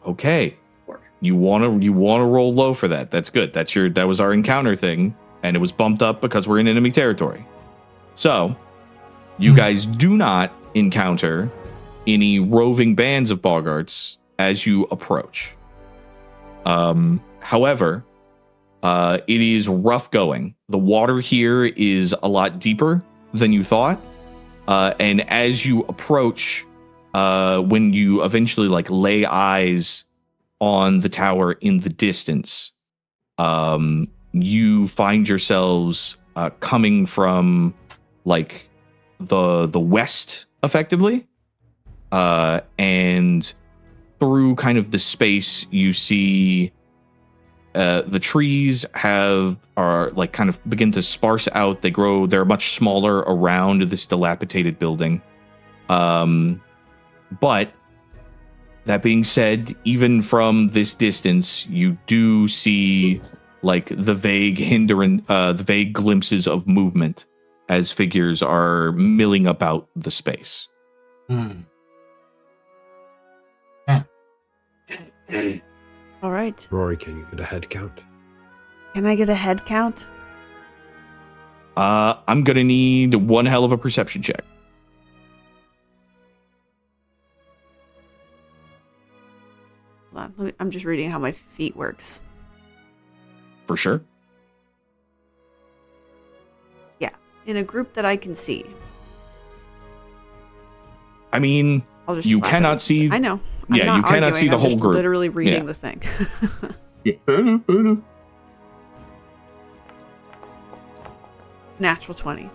Okay, you wanna roll low for that. That's good. That was our encounter thing, and it was bumped up because we're in enemy territory. So, you guys do not encounter any roving bands of boggarts as you approach. However, it is rough going. The water here is a lot deeper than you thought, and as you approach, when you eventually lay eyes on the tower in the distance, you find yourselves coming from like the west effectively. And through kind of the space, you see the trees are like kind of begin to sparse out. They're much smaller around this dilapidated building. But that being said, even from this distance, you do see like the vague glimpses of movement as figures are milling about the space. All right. Rory, can you get a head count? Can I get a head count? I'm gonna need one hell of a perception check. Hold on, I'm just reading how my feet works. For sure. Yeah, in a group that I can see. I mean, I'll just you slap cannot it. see. I know. I'm Yeah, not you cannot arguing, see the I'm whole just group. Literally reading Yeah. the thing. Yeah, fair enough. Natural 20.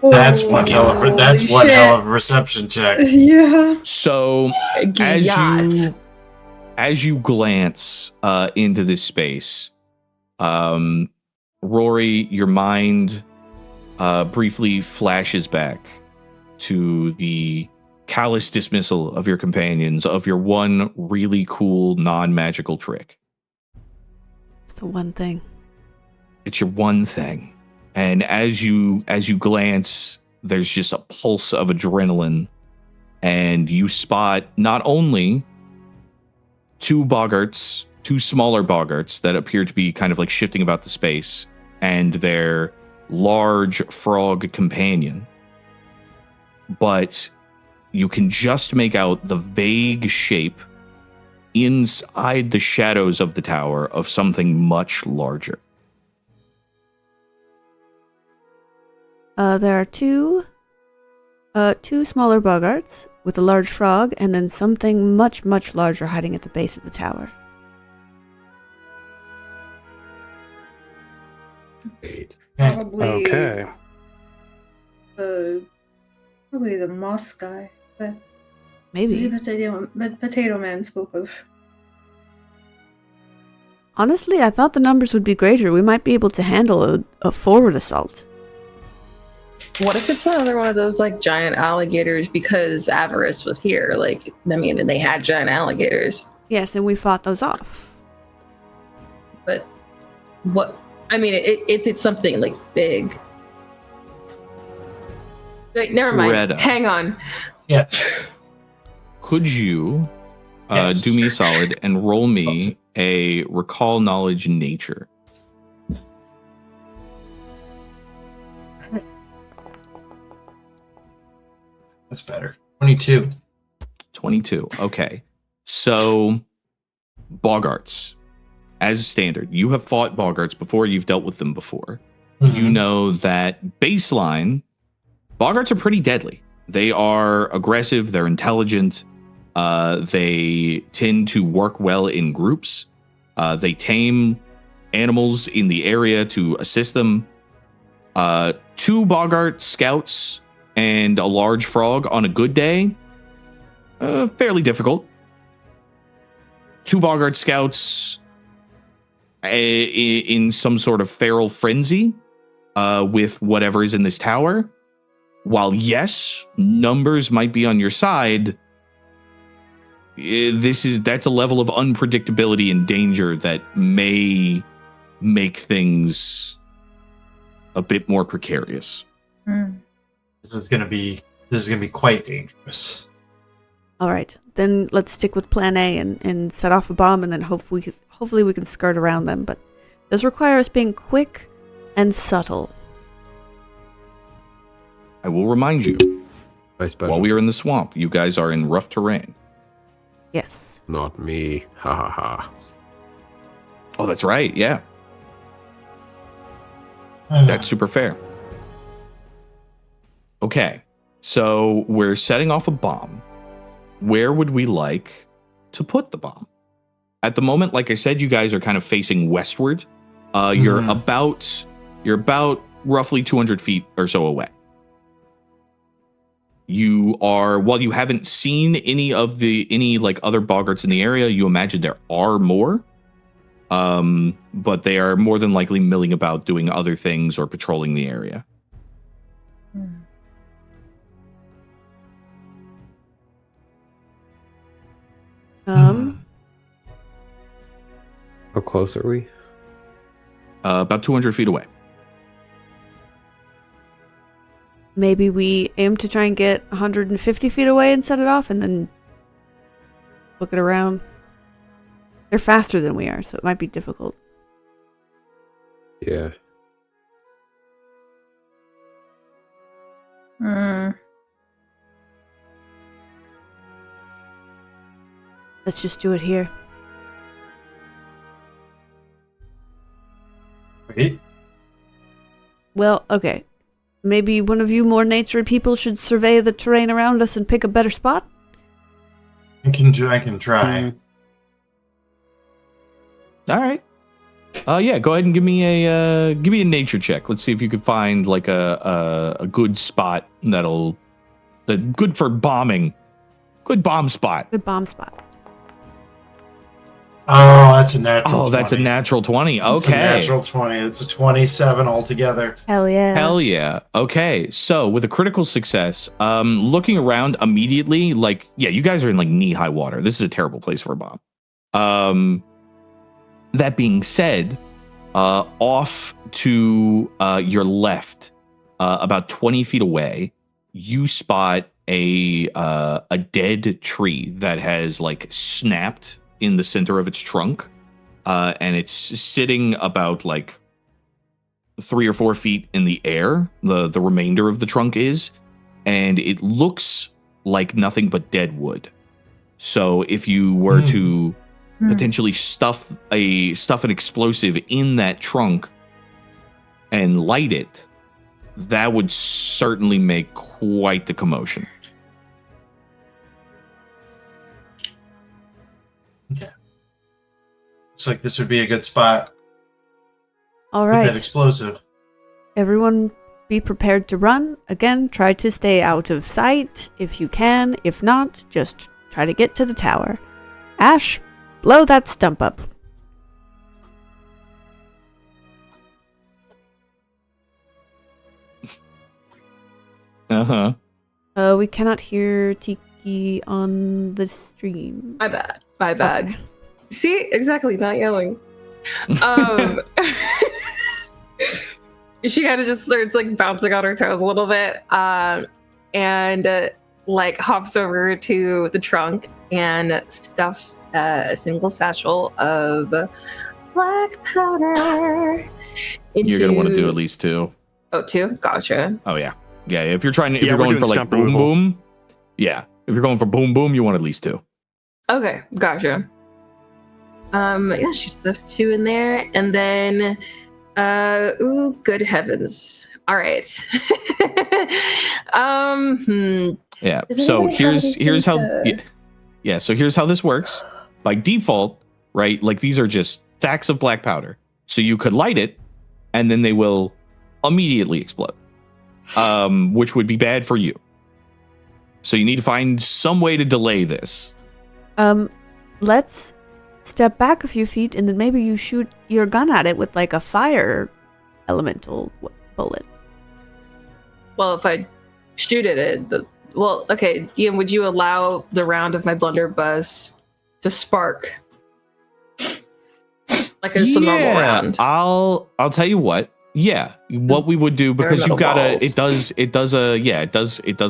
That's one hell of a reception check. Yeah. So Yacht. as you glance into this space, Rory, your mind briefly flashes back to the callous dismissal of your companions of your one really cool non-magical trick. It's the one thing. It's your one thing. And as you glance, there's just a pulse of adrenaline, and you spot not only two smaller boggarts that appear to be kind of like shifting about the space, and their large frog companion, but you can just make out the vague shape inside the shadows of the tower of something much larger. There are two smaller boggarts with a large frog, and then something much, much larger hiding at the base of the tower. Probably Okay. Probably the moss guy that Maybe. the potato man spoke of. Honestly, I thought the numbers would be greater. We might be able to handle a forward assault. What if it's another one of those like giant alligators because Avarice was here? Like, I mean, and they had giant alligators. Yes, and we fought those off. But what? I mean, if it's something like big. Wait, never mind. Greta. Hang on. Yes. Could you Yes. do me a solid and roll me a recall knowledge nature? That's better. 22. 22. Okay. So, boggarts. As standard, you have fought boggarts before, you've dealt with them before. You know that baseline, boggarts are pretty deadly. They are aggressive, they're intelligent, they tend to work well in groups. They tame animals in the area to assist them. 2 boggart scouts and a large frog on a good day, fairly difficult. 2 boggart scouts in some sort of feral frenzy with whatever is in this tower. While yes, numbers might be on your side, that's a level of unpredictability and danger that may make things a bit more precarious. This is gonna be quite dangerous. All right, then let's stick with Plan A and set off a bomb, and then hopefully we can skirt around them. But this requires us being quick and subtle. I will remind you, Especially while we are in the swamp, you guys are in rough terrain. Yes. not me. Ha ha ha. Oh, that's right. Yeah, that's super fair. Okay, so we're setting off a bomb. Where would we like to put the bomb? At the moment, like I said, you guys are kind of facing westward. You're about roughly 200 feet or so away. You are, while you haven't seen any like other boggarts in the area, you imagine there are more. But they are more than likely milling about doing other things or patrolling the area. How close are we? About 200 feet away. Maybe we aim to try and get 150 feet away and set it off and then look it around. They're faster than we are, so it might be difficult. Yeah. Let's just do it here. Wait. Well, okay. Maybe one of you more natured people should survey the terrain around us and pick a better spot? I can try. All right. Yeah, go ahead and give me a nature check. Let's see if you can find like a good spot good for bombing. Good bomb spot. Good bomb spot. Oh, that's a natural 20. That's a natural 20. Okay. It's a natural 20. It's a 27 altogether. Hell yeah. Hell yeah. Okay. So with a critical success, looking around immediately, like, yeah, you guys are in like knee-high water. This is a terrible place for a bomb. That being said, off to your left, about 20 feet away, you spot a dead tree that has like snapped in the center of its trunk, and it's sitting about like 3 or 4 feet in the air. The remainder of the trunk is, and it looks like nothing but dead wood. So if you were to potentially stuff an explosive in that trunk and light it, that would certainly make quite the commotion. Okay. Looks like this would be a good spot. All With right. that explosive. Everyone be prepared to run. Again, try to stay out of sight if you can. If not, just try to get to the tower. Ashe, blow that stump up. Uh-huh. We cannot hear Tiki on the stream. My bad. Okay. See, exactly, not yelling. She kind of just starts like bouncing on her toes a little bit, and like hops over to the trunk and stuffs a single satchel of black powder into... You're gonna want to do at least 2. Oh, 2? Gotcha. Oh yeah. Yeah, if you're we're going doing for like stump boom removal. boom. Yeah. If you're going for boom boom, you want at least 2. Okay, gotcha. Yeah, she stuffs 2 in there, and then ooh, good heavens. All right. Yeah. Does So anybody have here's how anything to- yeah, so here's how this works. By default, right? Like these are just stacks of black powder. So you could light it and then they will immediately explode. Which would be bad for you. So you need to find some way to delay this. Let's step back a few feet and then maybe you shoot your gun at it with like a fire elemental bullet. Well, if I shoot at it, well, okay, Ian, would you allow the round of my blunderbuss to spark? Like just a normal round. I'll tell you what. Yeah, what we would do, because you've got it does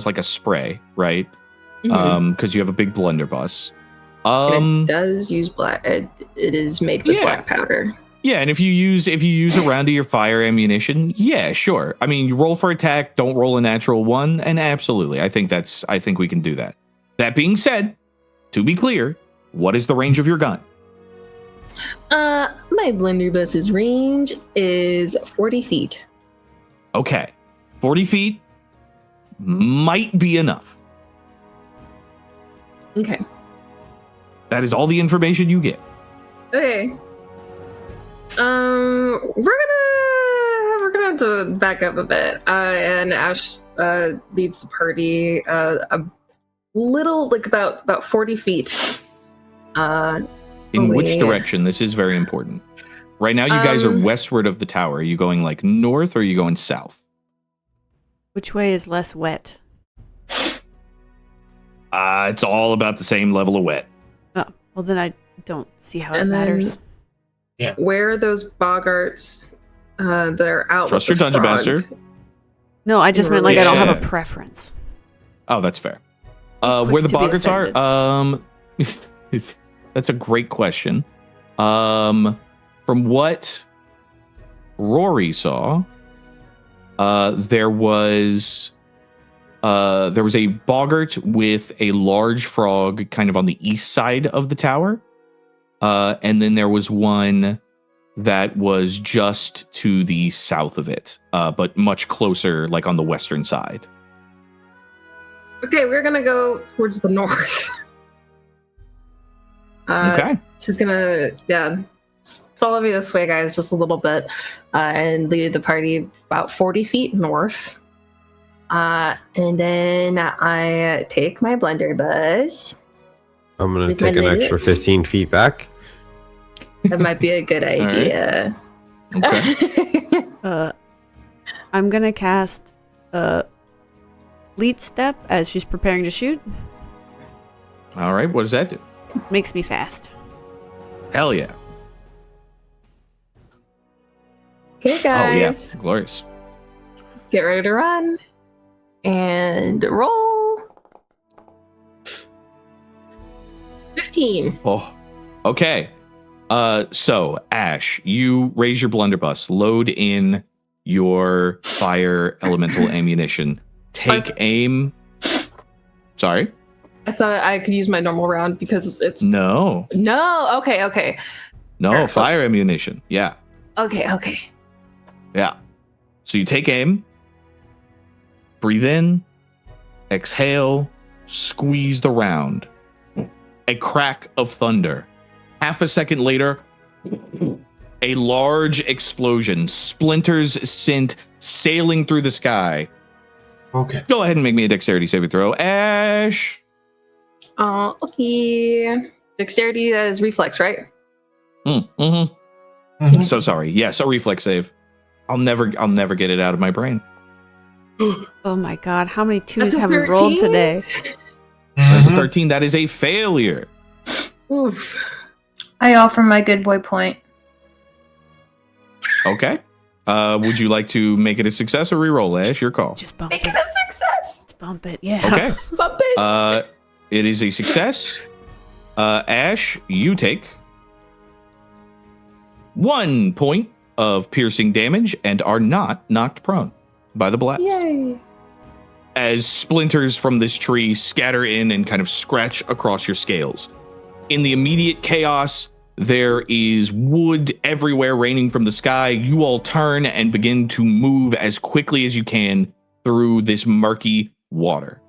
like a spray, right? Because you have a big blunderbuss. And it does use black. It is made with black powder. Yeah, and if you use a round of your fire ammunition, yeah, sure. I mean, you roll for attack, don't roll a natural 1, and absolutely, I think we can do that. That being said, to be clear, what is the range of your gun? My blunderbuss's range is 40 feet. Okay, 40 feet might be enough. Okay. That is all the information you get. Okay. We're gonna have to back up a bit. And Ashe leads the party a little, like about 40 feet. In which direction? This is very important. Right now, you guys are westward of the tower. Are you going like north or are you going south? Which way is less wet? It's all about the same level of wet. Oh, well then I don't see how it And then- matters. Yeah. Where are those boggarts that are out? Trust with your the dungeon frog? master. No, I just meant like I don't have Yeah. a preference. Oh, that's fair. Quick Where the to be boggarts are? That's a great question. From what Rori saw, there was a boggart with a large frog kind of on the east side of the tower. And then there was one that was just to the south of it, but much closer, like on the western side. Okay, we're gonna go towards the north. Okay. She's gonna, just follow me this way, guys, just a little bit, and lead the party about 40 feet north. And then I take my blunderbuss. I'm going to With take my an extra loot. 15 feet back. That might be a good right. idea. Okay. I'm gonna cast Lead Step as she's preparing to shoot. All right. What does that do? Makes me fast. Hell yeah. Okay, guys. Oh, yeah. Glorious. Get ready to run. And roll. 15. Oh, okay. So Ashe, you raise your blunderbuss, load in your fire elemental ammunition, take aim. Sorry? I thought I could use my normal round because it's No. no. Okay. No, Sure. fire ammunition. Yeah. Okay. Yeah. So you take aim, breathe in, exhale, squeeze the round. A crack of thunder. Half a second later, a large explosion, splinters sent sailing through the sky. Okay. Go ahead and make me a dexterity saving throw, Ashe. Okay. Dexterity is reflex, right? Mm-hmm. Mhm. So sorry. Yes, a reflex save. I'll never get it out of my brain. Oh my god, how many twos That's a have we rolled 13? today? That's a Mhm. 13. That is a failure. Oof. I offer my good boy point. Okay. Would you like to make it a success or reroll, Ashe? Your call. Just bump Make it. it a success. Just bump it. Yeah. Okay. Just bump it. It is a success. Ashe, you take 1 point of piercing damage and are not knocked prone by the blast. Yay. As splinters from this tree scatter in and kind of scratch across your scales. In the immediate chaos, there is wood everywhere raining from the sky. You all turn and begin to move as quickly as you can through this murky water.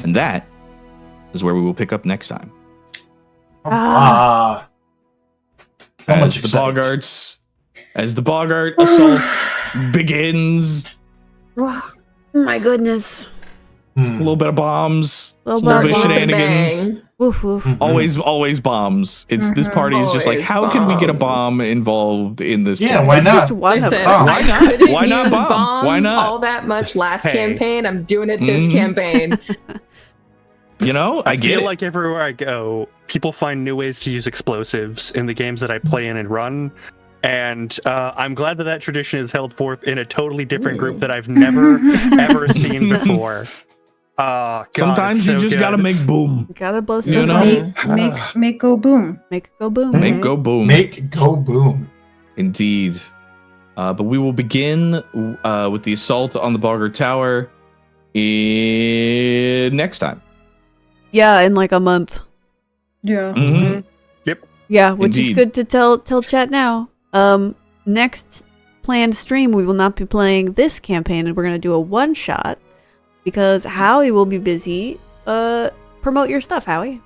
And that is where we will pick up next time. So much As the excitement. Boggart assault begins. My goodness. A little bit of bombs, Little little bit of bomb. shenanigans. Woof woof. Always bombs. It's this party is just like, Always how can we get a bombs. bomb involved in this? Yeah, place? why It's not? just one of Listen, us. Oh. Why I not? couldn't Why not use bomb? bombs Why not? all that much last Hey. campaign. I'm doing it this Mhm. campaign. You know, I get feel it. like everywhere I go, people find new ways to use explosives in the games that I play in and run. And I'm glad that tradition is held forth in a totally different group that I've never, ever seen before. God, Sometimes it's you so just good. gotta make boom. Gotta blow stuff You know? up. Make go boom. Make it go boom. Make go boom. Make go boom. Indeed. But we will begin with the assault on the Boggart Tower next time. Yeah, in like a month. Yeah. Mhm. Yeah, which is Indeed. good to tell chat now. Next planned stream we will not be playing this campaign and we're gonna do a one shot because Howie will be busy. Promote your stuff, Howie.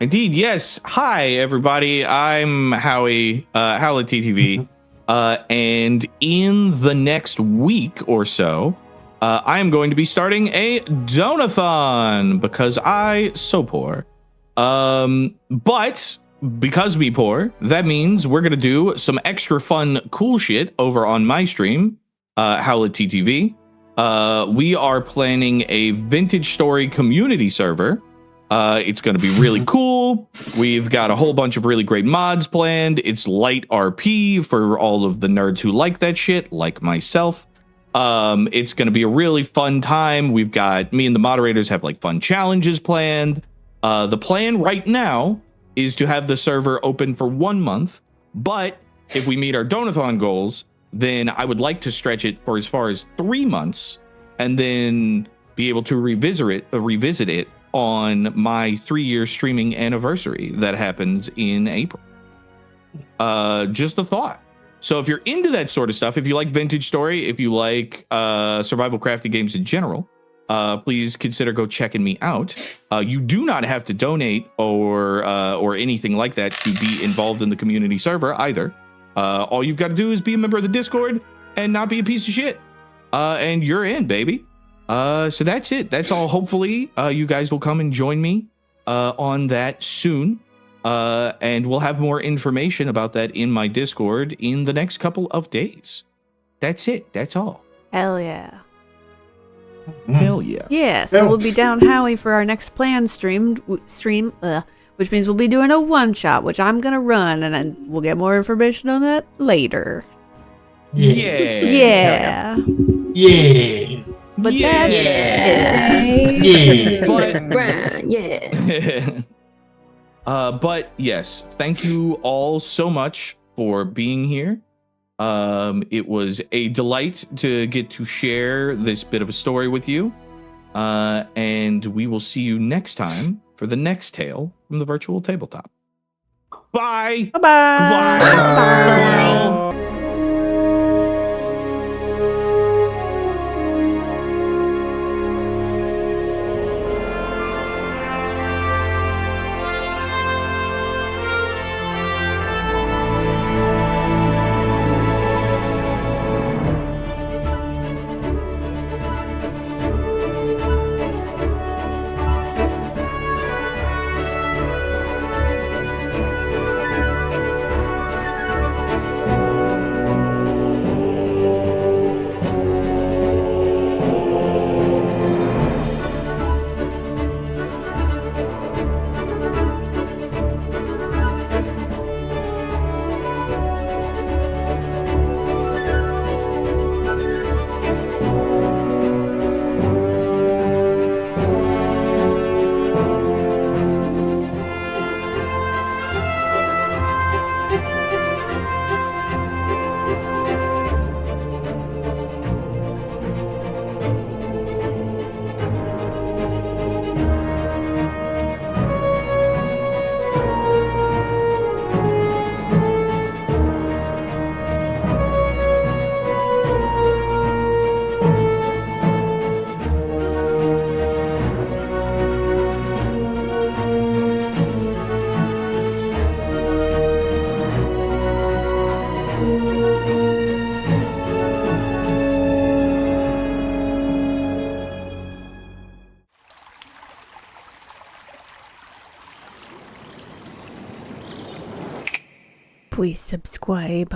Indeed, yes. Hi, everybody. I'm Howie, HowlettTTV. And in the next week or so, I am going to be starting a donathon because I so poor. But because we poor, that means we're going to do some extra fun, cool shit over on my stream, HowlettTTV. We are planning a vintage story community server. It's going to be really cool. We've got a whole bunch of really great mods planned. It's light RP for all of the nerds who like that shit, like myself. It's going to be a really fun time. We've got me and the moderators have like fun challenges planned. The plan right now is to have the server open for 1 month, but if we meet our donathon goals, then I would like to stretch it for as far as 3 months and then be able to revisit it on my 3-year streaming anniversary that happens in April. Just a thought. So if you're into that sort of stuff, if you like vintage story, if you like survival crafting games in general, please consider go checking me out. You do not have to donate or anything like that to be involved in the community server either. All you've got to do is be a member of the Discord and not be a piece of shit. And you're in, baby. So that's it. That's all. Hopefully, you guys will come and join me on that soon. And we'll have more information about that in my Discord in the next couple of days. That's it. That's all. Hell yeah. Hell yeah. Yeah, so we'll be down Howie for our next planned stream, which means we'll be doing a one-shot, which I'm going to run, and then we'll get more information on that later. Yeah. Yeah. Yeah. But Yeah. that's Yeah. But yes, thank you all so much for being here. It was a delight to get to share this bit of a story with you. And we will see you next time for the next tale from the virtual tabletop. Bye. Bye-bye. Bye. Please subscribe.